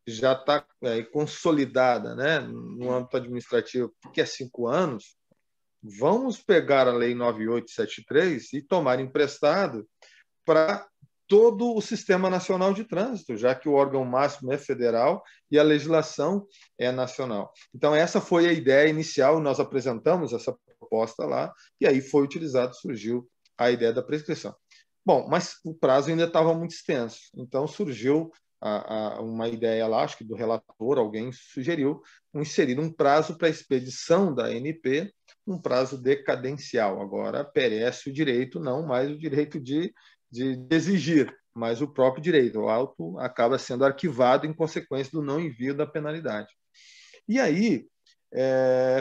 já está consolidada, né, no âmbito administrativo, que é 5 anos, vamos pegar a Lei 9873 e tomar emprestado para todo o Sistema Nacional de Trânsito, já que o órgão máximo é federal e a legislação é nacional. Então, essa foi a ideia inicial, nós apresentamos essa proposta lá, e aí foi utilizado, surgiu a ideia da prescrição. Bom, mas o prazo ainda estava muito extenso, então surgiu uma ideia lá, acho que do relator, alguém sugeriu inserir um prazo para a expedição da NP, um prazo decadencial. Agora perece o direito, não mais o direito de exigir, mas o próprio direito. O auto acaba sendo arquivado em consequência do não envio da penalidade. E aí,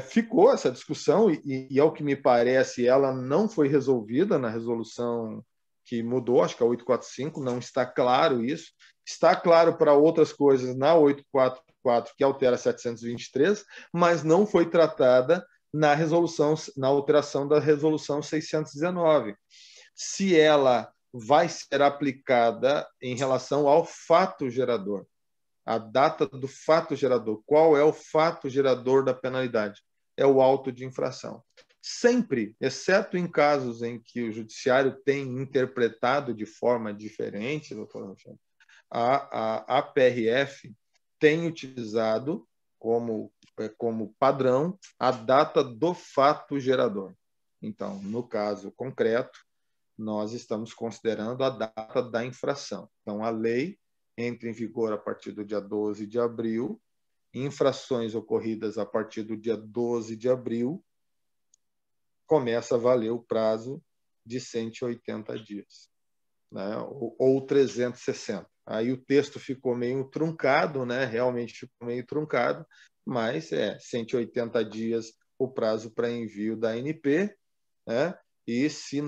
ficou essa discussão e, ao que me parece, ela não foi resolvida na resolução que mudou, acho que a 845, não está claro isso. Está claro para outras coisas na 844, que altera 723, mas não foi tratada na alteração da resolução 619. Se ela vai ser aplicada em relação ao fato gerador, a data do fato gerador. Qual é o fato gerador da penalidade? É o auto de infração. Sempre, exceto em casos em que o judiciário tem interpretado de forma diferente, doutor Rochane, a PRF tem utilizado como padrão a data do fato gerador. Então, no caso concreto, nós estamos considerando a data da infração. Então, a lei entra em vigor a partir do dia 12 de abril, infrações ocorridas a partir do dia 12 de abril, começa a valer o prazo de 180 dias, né? ou 360. Aí o texto ficou meio truncado, né? Realmente ficou meio truncado, mas 180 dias o prazo para envio da ANP, né? E se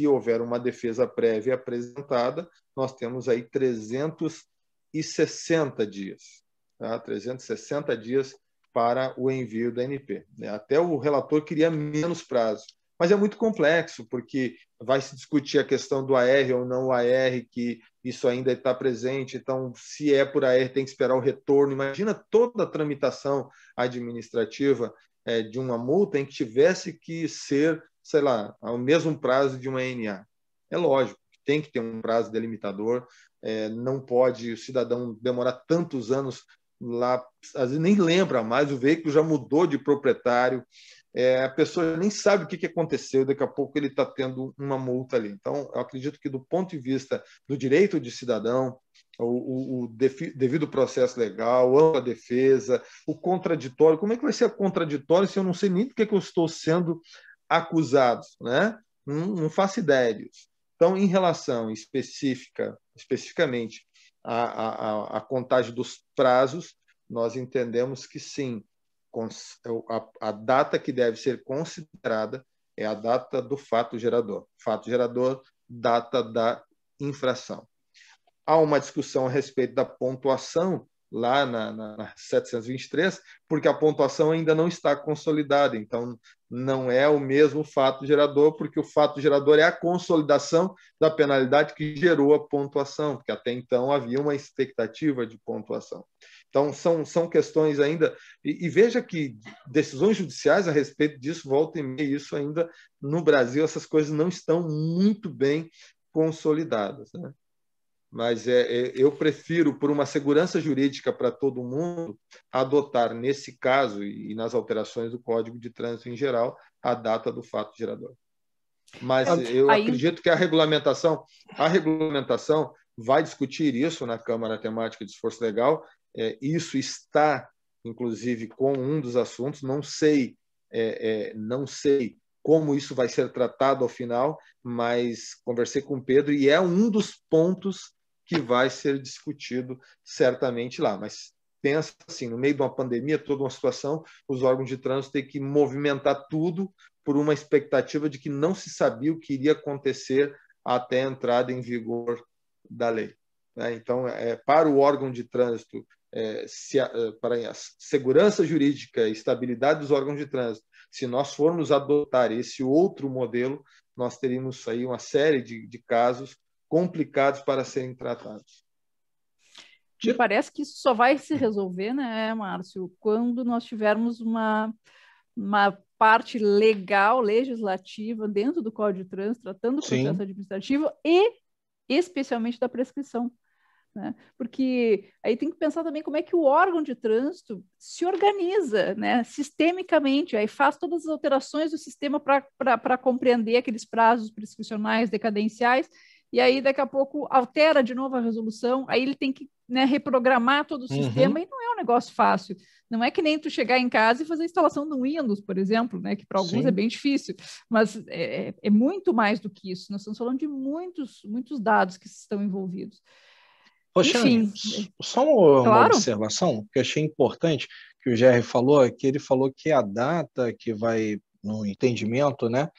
houver uma defesa prévia apresentada, nós temos aí 360 dias, tá? 360 dias para o envio da ANP. Até o relator queria menos prazo, mas é muito complexo, porque vai se discutir a questão do AR ou não AR, que isso ainda está presente, então, se é por AR, tem que esperar o retorno. Imagina toda a tramitação administrativa de uma multa em que tivesse que ser, sei lá, ao mesmo prazo de uma NA. É lógico, tem que ter um prazo delimitador, não pode o cidadão demorar tantos anos lá, às vezes nem lembra mais, o veículo já mudou de proprietário, a pessoa nem sabe o que aconteceu, daqui a pouco ele está tendo uma multa ali. Então, eu acredito que, do ponto de vista do direito de cidadão, o devido processo legal, a ampla defesa, o contraditório, como é que vai ser contraditório se eu não sei nem do que eu estou sendo acusado, né? Não faço ideia disso. Então, em relação especificamente à contagem dos prazos, nós entendemos que sim, a data que deve ser considerada é a data do fato gerador. Fato gerador, data da infração. Há uma discussão a respeito da pontuação lá na 723, porque a pontuação ainda não está consolidada, então não é o mesmo fato gerador, porque o fato gerador é a consolidação da penalidade que gerou a pontuação, porque até então havia uma expectativa de pontuação. Então, são questões ainda... E veja que decisões judiciais a respeito disso, volta e meia, isso ainda no Brasil, essas coisas não estão muito bem consolidadas, né? Mas eu prefiro, por uma segurança jurídica para todo mundo, adotar, nesse caso e nas alterações do Código de Trânsito em geral, a data do fato gerador. Mas eu acredito que a regulamentação vai discutir isso na Câmara Temática de Esforço Legal. Isso está, inclusive, com um dos assuntos. Não sei como isso vai ser tratado ao final, mas conversei com o Pedro e é um dos pontos que vai ser discutido certamente lá. Mas pensa assim, no meio de uma pandemia, toda uma situação, os órgãos de trânsito têm que movimentar tudo por uma expectativa de que não se sabia o que iria acontecer até a entrada em vigor da lei. Então, para o órgão de trânsito, para a segurança jurídica e estabilidade dos órgãos de trânsito, se nós formos adotar esse outro modelo, nós teríamos aí uma série de casos complicados para serem tratados. Me parece que isso só vai se resolver, né, Márcio, quando nós tivermos uma parte legal, legislativa, dentro do Código de Trânsito, tratando do processo administrativo e especialmente da prescrição, né? Porque aí tem que pensar também como é que o órgão de trânsito se organiza, né, sistemicamente, aí faz todas as alterações do sistema para compreender aqueles prazos prescricionais, decadenciais, e aí daqui a pouco altera de novo a resolução, aí ele tem que, né, reprogramar todo o sistema, e não é um negócio fácil. Não é que nem tu chegar em casa e fazer a instalação do Windows, por exemplo, né, que para alguns é bem difícil, mas é muito mais do que isso. Nós estamos falando de muitos dados que estão envolvidos. Rochane, só uma observação que eu achei importante, que o Gerry falou, é que ele falou que a data que vai, no entendimento, né,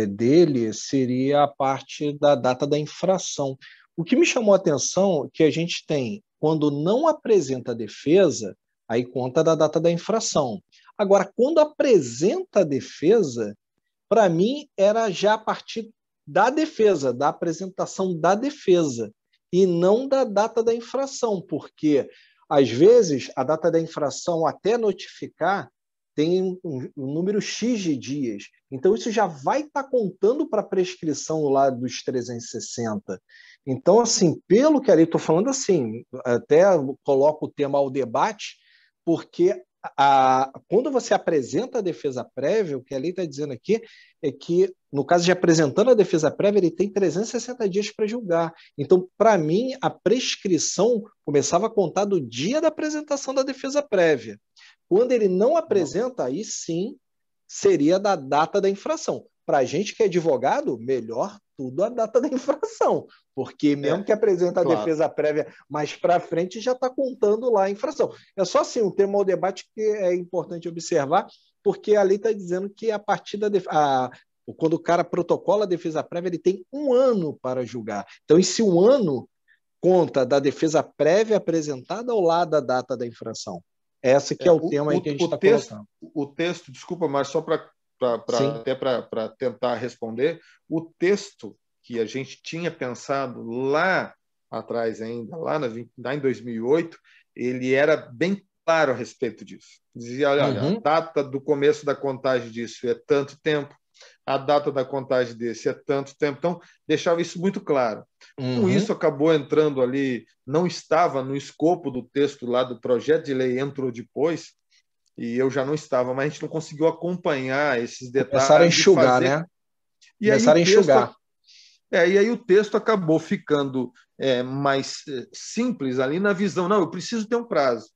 dele, seria a parte da data da infração. O que me chamou a atenção é que a gente tem, quando não apresenta a defesa, aí conta da data da infração. Agora, quando apresenta a defesa, para mim, era já a partir da defesa, da apresentação da defesa, e não da data da infração, porque, às vezes, a data da infração, até notificar, tem um número X de dias. Então, isso já vai estar contando para a prescrição lá dos 360. Então, assim, pelo que ali estou falando, assim, até coloco o tema ao debate, porque quando você apresenta a defesa prévia, o que a lei está dizendo aqui é que, no caso de apresentando a defesa prévia, ele tem 360 dias para julgar. Então, para mim, a prescrição começava a contar do dia da apresentação da defesa prévia. Quando ele não apresenta, aí sim seria da data da infração. Para a gente que é advogado, melhor tudo a data da infração, porque mesmo que apresenta a defesa prévia mais para frente, já está contando lá a infração. É só assim, um tema ao debate que é importante observar, porque a lei está dizendo que a partir quando o cara protocola a defesa prévia, ele tem 1 ano para julgar. Então, esse 1 ano conta da defesa prévia apresentada ao lado da data da infração. Esse que é o tema aí que a gente está colocando. O texto, desculpa, mas só até para tentar responder, o texto que a gente tinha pensado lá atrás ainda, lá em 2008, ele era bem claro a respeito disso. Dizia, olha, a data do começo da contagem disso é tanto tempo, a data da contagem desse é tanto tempo. Então, deixava isso muito claro. Com isso, acabou entrando ali, não estava no escopo do texto lá do projeto de lei, entrou depois, e eu já não estava, mas a gente não conseguiu acompanhar esses detalhes. Começaram a enxugar, né? Começaram a enxugar. E aí o texto acabou ficando mais simples ali na visão. Não, eu preciso ter um prazo.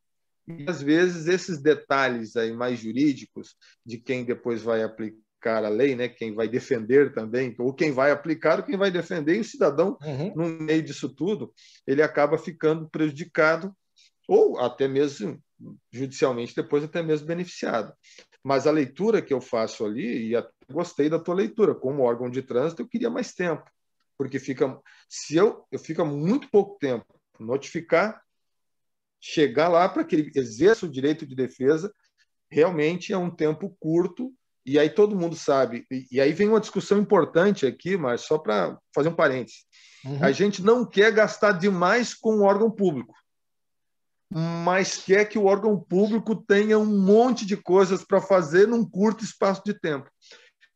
E, às vezes, esses detalhes aí mais jurídicos de quem depois vai aplicar a lei, né? Quem vai defender também, ou quem vai aplicar, ou quem vai defender, e o cidadão, no meio disso tudo, ele acaba ficando prejudicado, ou até mesmo judicialmente, depois até mesmo beneficiado. Mas a leitura que eu faço ali, e até gostei da tua leitura, como órgão de trânsito, eu queria mais tempo, porque se eu fica muito pouco tempo notificar, chegar lá para que ele exerça o direito de defesa, realmente é um tempo curto. E aí todo mundo sabe. E aí vem uma discussão importante aqui, mas só para fazer um parênteses. A gente não quer gastar demais com o órgão público, mas quer que o órgão público tenha um monte de coisas para fazer num curto espaço de tempo.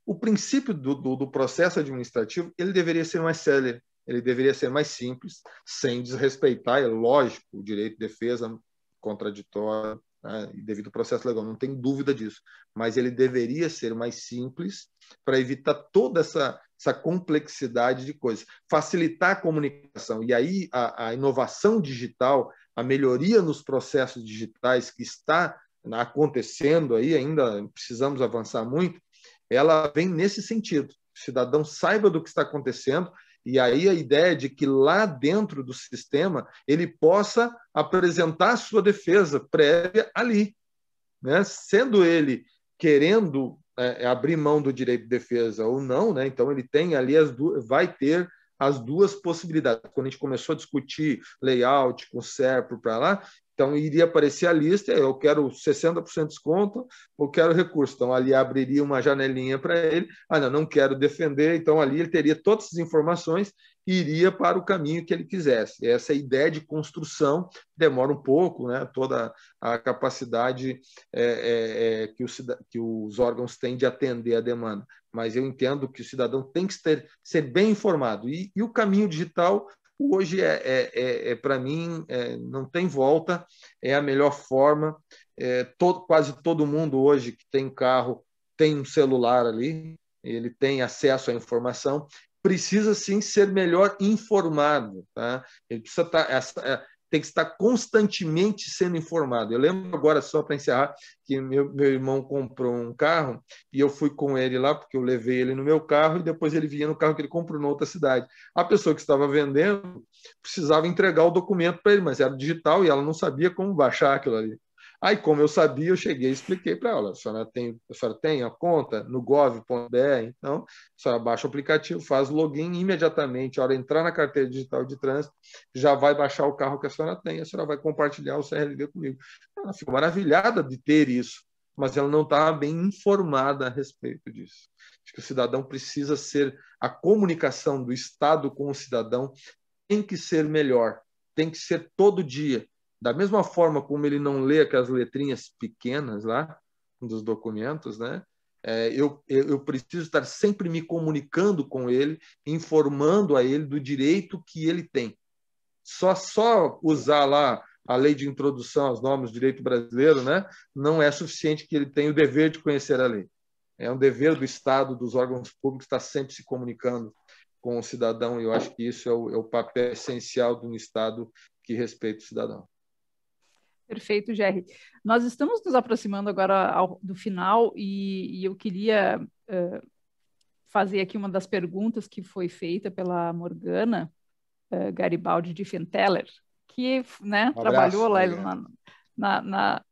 O princípio do processo administrativo, ele deveria ser mais célere, ele deveria ser mais simples, sem desrespeitar, é lógico, o direito de defesa contraditório, e devido ao processo legal, não tem dúvida disso, mas ele deveria ser mais simples para evitar toda essa complexidade de coisas, facilitar a comunicação. E aí a inovação digital, a melhoria nos processos digitais que está acontecendo aí, ainda precisamos avançar muito, ela vem nesse sentido. O cidadão saiba do que está acontecendo, e aí a ideia de que lá dentro do sistema ele possa apresentar a sua defesa prévia ali, né? Sendo ele querendo abrir mão do direito de defesa ou não, né? Então ele tem ali vai ter as duas possibilidades. Quando a gente começou a discutir layout com o SERPRO para lá, então iria aparecer a lista, eu quero 60% de desconto, ou quero recurso. Então ali abriria uma janelinha para ele, não quero defender, então ali ele teria todas as informações e iria para o caminho que ele quisesse. Essa ideia de construção demora um pouco, né? Toda a capacidade que os órgãos têm de atender a demanda. Mas eu entendo que o cidadão tem que ser bem informado. E o caminho digital, hoje, para mim, não tem volta, é a melhor forma. Quase todo mundo hoje que tem carro tem um celular ali, ele tem acesso à informação, precisa sim ser melhor informado, tá? Ele precisa tem que estar constantemente sendo informado. Eu lembro agora, só para encerrar, que meu irmão comprou um carro e eu fui com ele lá, porque eu levei ele no meu carro e depois ele vinha no carro que ele comprou na outra cidade. A pessoa que estava vendendo precisava entregar o documento para ele, mas era digital e ela não sabia como baixar aquilo ali. Aí, como eu sabia, eu cheguei e expliquei para ela. A senhora tem a conta no gov.br? Então, a senhora baixa o aplicativo, faz o login imediatamente. A hora de entrar na carteira digital de trânsito, já vai baixar o carro que a senhora tem. A senhora vai compartilhar o CRLV comigo. Ela ficou maravilhada de ter isso, mas ela não estava bem informada a respeito disso. Acho que o cidadão precisa ser... A comunicação do Estado com o cidadão tem que ser melhor, tem que ser todo dia. Da mesma forma como ele não lê aquelas letrinhas pequenas lá dos documentos, né? Eu preciso estar sempre me comunicando com ele, informando a ele do direito que ele tem. Só usar lá a lei de introdução aos normas do direito brasileiro, né? Não é suficiente, que ele tenha o dever de conhecer a lei. É um dever do Estado, dos órgãos públicos, estar sempre se comunicando com o cidadão, e eu acho que isso é o papel essencial de um Estado que respeita o cidadão. Perfeito, Gerry. Nós estamos nos aproximando agora do final e eu queria fazer aqui uma das perguntas que foi feita pela Morgana Garibaldi de Fenteller, que, né, trabalhou lá na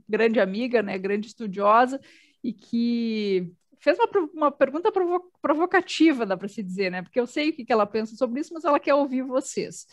grande amiga, né, grande estudiosa, e que fez uma pergunta provocativa, dá para se dizer, né, porque eu sei o que ela pensa sobre isso, mas ela quer ouvir vocês.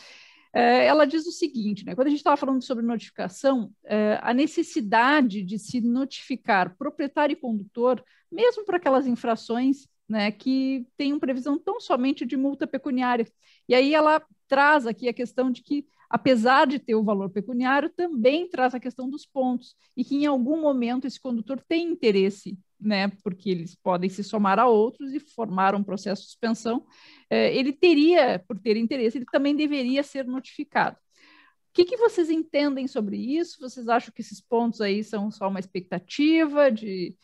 Ela diz o seguinte, né, quando a gente estava falando sobre notificação, a necessidade de se notificar proprietário e condutor, mesmo para aquelas infrações, né, que tenham previsão tão somente de multa pecuniária. E aí ela traz aqui a questão de que, apesar de ter o valor pecuniário, também traz a questão dos pontos, e que em algum momento esse condutor tem interesse, né, porque eles podem se somar a outros e formar um processo de suspensão, ele teria, por ter interesse, ele também deveria ser notificado. O que vocês entendem sobre isso? Vocês acham que esses pontos aí são só uma expectativa de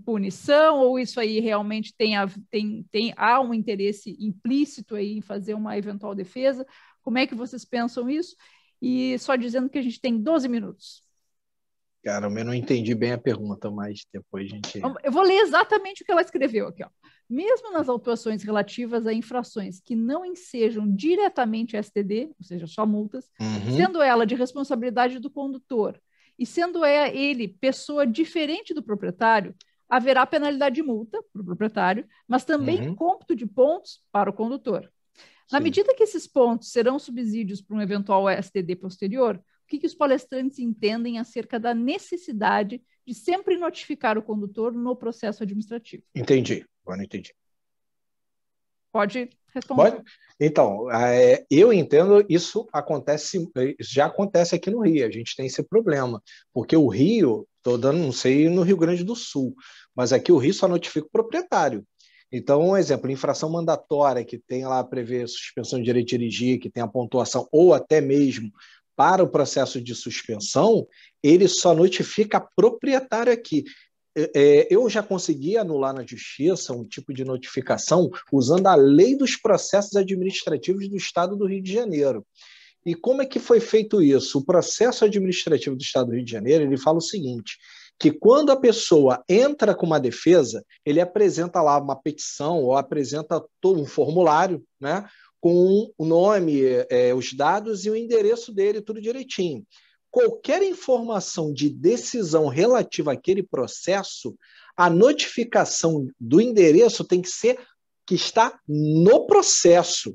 punição, ou isso aí realmente há um interesse implícito aí em fazer uma eventual defesa? Como é que vocês pensam isso? E só dizendo que a gente tem 12 minutos. Cara, eu não entendi bem a pergunta, mas depois a gente... Eu vou ler exatamente o que ela escreveu aqui, ó. Mesmo nas autuações relativas a infrações que não ensejam diretamente STD, ou seja, só multas, sendo ela de responsabilidade do condutor e sendo ele pessoa diferente do proprietário, haverá penalidade de multa para o proprietário, mas também cômputo de pontos para o condutor. Na medida que esses pontos serão subsídios para um eventual STD posterior, o que os palestrantes entendem acerca da necessidade de sempre notificar o condutor no processo administrativo? Entendi, agora entendi. Pode responder. Pode? Então, eu entendo, isso já acontece aqui no Rio, a gente tem esse problema, porque o Rio, estou dando, não sei no Rio Grande do Sul, mas aqui o Rio só notifica o proprietário. Então, um exemplo, infração mandatória, que tem lá prevê suspensão de direito de dirigir, que tem a pontuação, ou até mesmo para o processo de suspensão, ele só notifica proprietário aqui. Eu já consegui anular na justiça um tipo de notificação usando a lei dos processos administrativos do Estado do Rio de Janeiro. E como é que foi feito isso? O processo administrativo do Estado do Rio de Janeiro, ele fala o seguinte, que quando a pessoa entra com uma defesa, ele apresenta lá uma petição ou apresenta todo um formulário, né, com o nome, os dados e o endereço dele, tudo direitinho. Qualquer informação de decisão relativa àquele processo, a notificação do endereço tem que ser que está no processo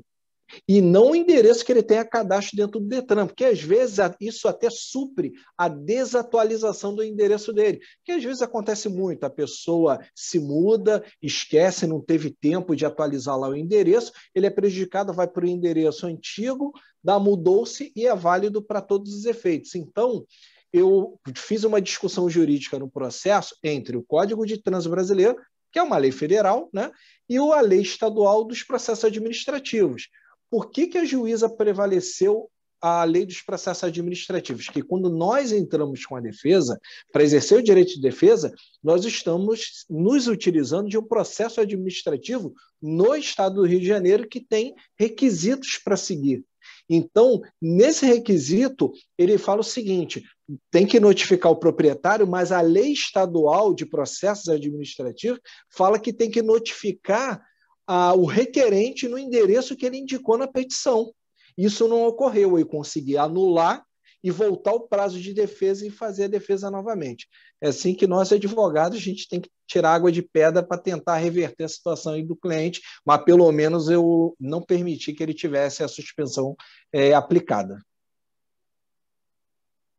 e não o endereço que ele tenha cadastro dentro do Detran, porque às vezes isso até supre a desatualização do endereço dele, que às vezes acontece muito, a pessoa se muda, esquece, não teve tempo de atualizar lá o endereço, ele é prejudicado, vai para o endereço antigo, mudou-se e é válido para todos os efeitos. Então, eu fiz uma discussão jurídica no processo entre o Código de Trânsito Brasileiro, que é uma lei federal, né, e a lei estadual dos processos administrativos. Por que a juíza prevaleceu a lei dos processos administrativos? Que quando nós entramos com a defesa, para exercer o direito de defesa, nós estamos nos utilizando de um processo administrativo no Estado do Rio de Janeiro que tem requisitos para seguir. Então, nesse requisito, ele fala o seguinte, tem que notificar o proprietário, mas a lei estadual de processos administrativos fala que tem que notificar o requerente no endereço que ele indicou na petição. Isso não ocorreu, eu consegui anular e voltar ao prazo de defesa e fazer a defesa novamente. É assim que nós, advogados, a gente tem que tirar água de pedra para tentar reverter a situação aí do cliente, mas pelo menos eu não permiti que ele tivesse a suspensão aplicada.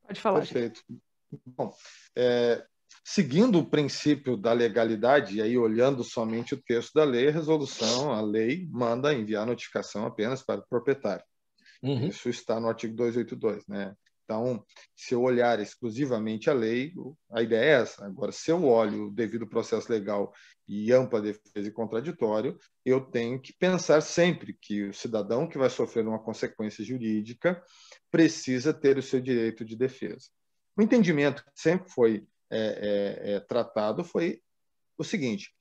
Pode falar. Perfeito. Bom, seguindo o princípio da legalidade, e aí olhando somente o texto da lei, a lei manda enviar notificação apenas para o proprietário. Uhum. Isso está no artigo 282, né? Então, se eu olhar exclusivamente a lei, a ideia é essa. Agora, se eu olho o devido processo legal e ampla defesa e contraditório, eu tenho que pensar sempre que o cidadão que vai sofrer uma consequência jurídica precisa ter o seu direito de defesa. O entendimento que sempre foi tratado foi o seguinte: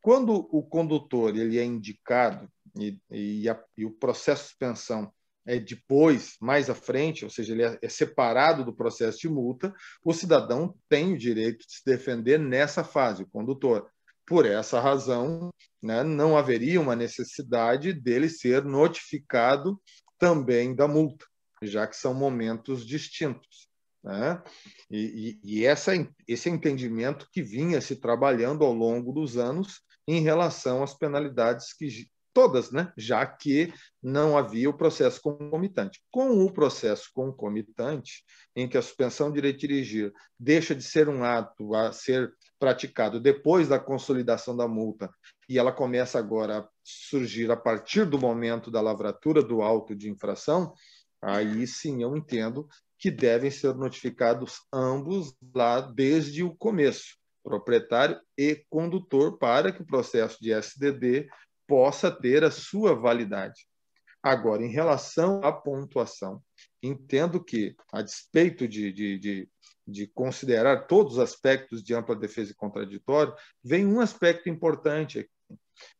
quando o condutor ele é indicado e o processo de suspensão depois, mais à frente, ou seja, ele é separado do processo de multa, o cidadão tem o direito de se defender nessa fase, o condutor. Por essa razão, né, não haveria uma necessidade dele ser notificado também da multa, já que são momentos distintos, né? E esse entendimento que vinha se trabalhando ao longo dos anos em relação às penalidades todas, né? Já que não havia o processo concomitante. Com o processo concomitante, em que a suspensão de direito de dirigir deixa de ser um ato a ser praticado depois da consolidação da multa e ela começa agora a surgir a partir do momento da lavratura do auto de infração, aí sim eu entendo que devem ser notificados ambos lá desde o começo, proprietário e condutor, para que o processo de SDD possa ter a sua validade. Agora, em relação à pontuação, entendo que, a despeito de considerar todos os aspectos de ampla defesa e contraditório, vem um aspecto importante aqui.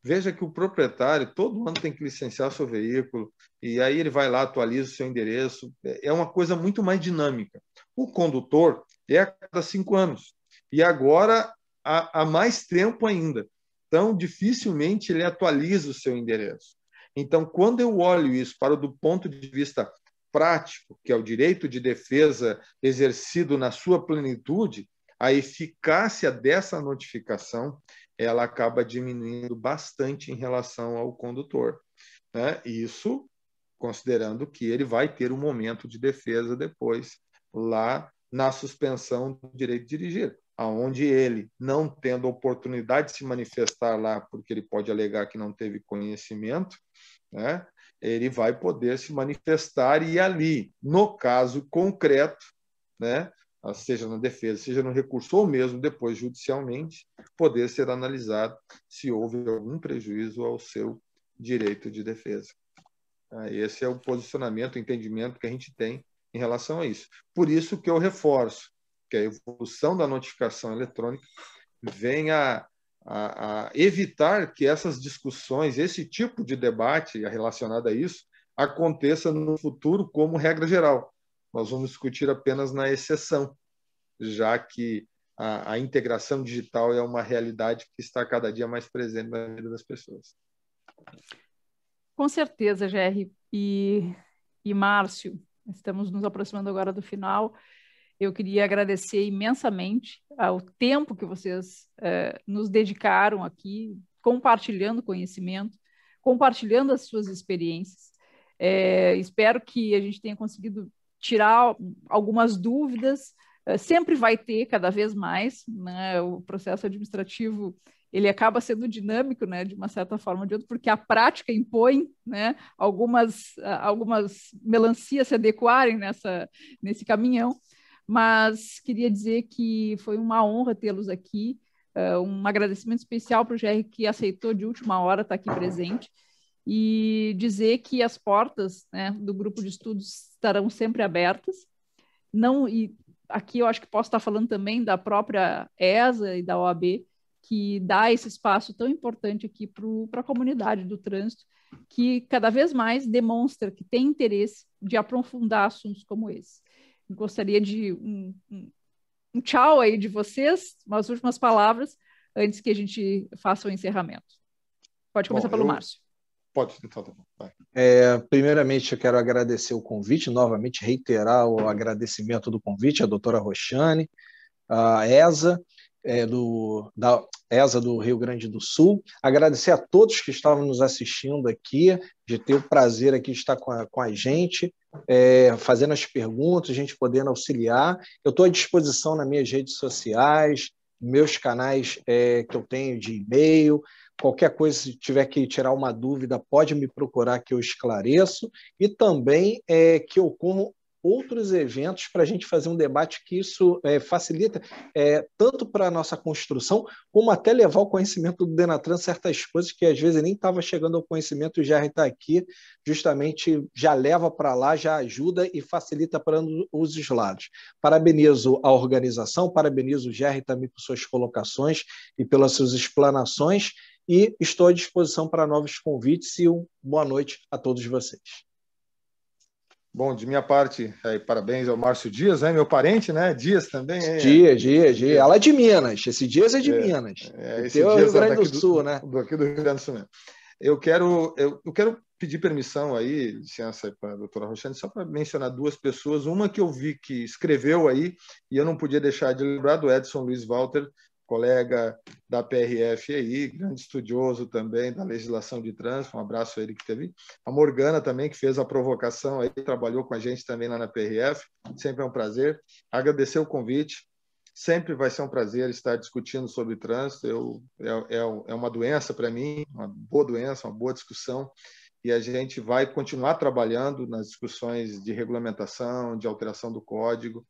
Veja que o proprietário, todo ano, tem que licenciar seu veículo, e aí ele vai lá, atualiza o seu endereço. É uma coisa muito mais dinâmica. O condutor é a cada 5 anos. E agora, há mais tempo ainda. Então, dificilmente ele atualiza o seu endereço. Então, quando eu olho isso do ponto de vista prático, que é o direito de defesa exercido na sua plenitude, a eficácia dessa notificação ela acaba diminuindo bastante em relação ao condutor, né? Isso considerando que ele vai ter um momento de defesa depois, lá na suspensão do direito de dirigir, aonde ele, não tendo oportunidade de se manifestar lá, porque ele pode alegar que não teve conhecimento, né? Ele vai poder se manifestar e ali, no caso concreto, né, seja na defesa, seja no recurso ou mesmo depois judicialmente, poder ser analisado se houve algum prejuízo ao seu direito de defesa. Esse é o posicionamento, o entendimento que a gente tem em relação a isso. Por isso que eu reforço que a evolução da notificação eletrônica vem a evitar que essas discussões, esse tipo de debate relacionado a isso, aconteça no futuro como regra geral. Nós vamos discutir apenas na exceção, já que a integração digital é uma realidade que está cada dia mais presente na vida das pessoas. Com certeza, Gerry. E Márcio, estamos nos aproximando agora do final. Eu queria agradecer imensamente ao tempo que vocês nos dedicaram aqui, compartilhando conhecimento, compartilhando as suas experiências. Espero que a gente tenha conseguido tirar algumas dúvidas. Sempre vai ter, cada vez mais, né? O processo administrativo ele acaba sendo dinâmico, né, de uma certa forma ou de outra, porque a prática impõe, né, algumas melancias se adequarem nesse caminhão. Mas queria dizer que foi uma honra tê-los aqui, um agradecimento especial para o Gerry, que aceitou de última hora estar aqui presente, e dizer que as portas, né, do grupo de estudos estarão sempre abertas. E aqui eu acho que posso estar falando também da própria ESA e da OAB, que dá esse espaço tão importante aqui para a comunidade do trânsito, que cada vez mais demonstra que tem interesse de aprofundar assuntos como esse. Gostaria de um tchau aí de vocês, umas últimas palavras, antes que a gente faça o encerramento. Pode começar pelo Márcio. Pode, então tá bom. Vai. Primeiramente, eu quero agradecer o convite, novamente reiterar o agradecimento do convite à doutora Roxane, a ESA, da ESA do Rio Grande do Sul. Agradecer a todos que estavam nos assistindo aqui, de ter o prazer aqui de estar com a gente, fazendo as perguntas, a gente podendo auxiliar. Eu estou à disposição nas minhas redes sociais, meus canais que eu tenho de e-mail. Qualquer coisa, se tiver que tirar uma dúvida, pode me procurar que eu esclareço. E também que ocorram outros eventos para a gente fazer um debate que isso facilita tanto para a nossa construção, como até levar ao conhecimento do Denatran certas coisas que às vezes nem estava chegando ao conhecimento, e o GR está aqui, justamente já leva para lá, já ajuda e facilita para os lados. Parabenizo a organização, parabenizo o GR também por suas colocações e pelas suas explanações, e estou à disposição para novos convites, e boa noite a todos vocês. Bom, de minha parte, parabéns ao Márcio Dias, meu parente, né? Dias também. Dias. Ela é de Minas. Esse Dias é de Minas. Esse Dias Rio Grande do Sul, né? Aqui do Rio Grande do Sul mesmo. Eu quero pedir permissão aí, licença para a doutora Roxane, só para mencionar duas pessoas. Uma que eu vi que escreveu aí, e eu não podia deixar de lembrar, do Edson Luiz Walter, colega da PRF aí, grande estudioso também da legislação de trânsito, um abraço a ele que teve. A Morgana também, que fez a provocação aí, trabalhou com a gente também lá na PRF, sempre é um prazer. Agradecer o convite, sempre vai ser um prazer estar discutindo sobre trânsito, é uma doença para mim, uma boa doença, uma boa discussão, e a gente vai continuar trabalhando nas discussões de regulamentação, de alteração do código.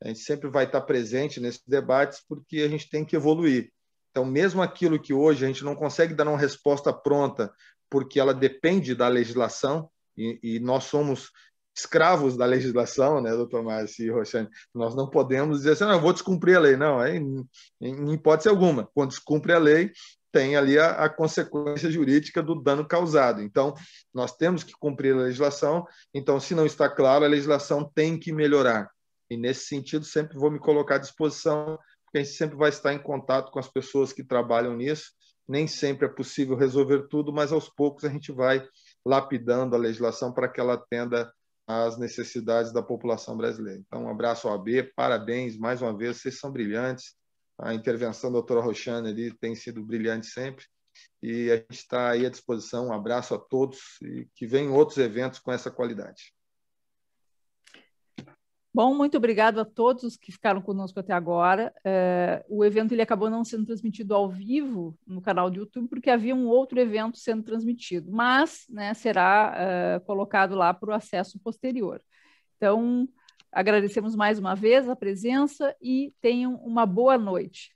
A gente sempre vai estar presente nesses debates porque a gente tem que evoluir. Então, mesmo aquilo que hoje a gente não consegue dar uma resposta pronta porque ela depende da legislação, e nós somos escravos da legislação, né, doutor Márcio e Roxane? Nós não podemos dizer assim, não, eu vou descumprir a lei. Não, em hipótese alguma. Quando descumpre a lei, tem ali a consequência jurídica do dano causado. Então, nós temos que cumprir a legislação. Então, se não está claro, a legislação tem que melhorar. E, nesse sentido, sempre vou me colocar à disposição, porque a gente sempre vai estar em contato com as pessoas que trabalham nisso. Nem sempre é possível resolver tudo, mas, aos poucos, a gente vai lapidando a legislação para que ela atenda às necessidades da população brasileira. Então, um abraço ao AB, parabéns, mais uma vez, vocês são brilhantes. A intervenção da doutora Roxane ali tem sido brilhante sempre. E a gente está aí à disposição. Um abraço a todos e que venham outros eventos com essa qualidade. Bom, muito obrigado a todos que ficaram conosco até agora. O evento ele acabou não sendo transmitido ao vivo no canal do YouTube, porque havia um outro evento sendo transmitido, mas, né, será colocado lá para o acesso posterior. Então, agradecemos mais uma vez a presença e tenham uma boa noite.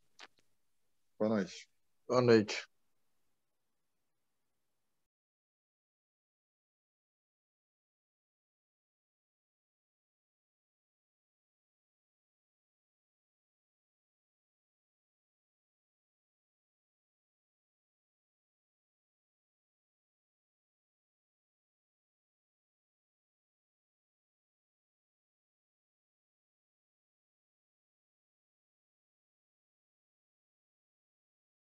Boa noite. Boa noite.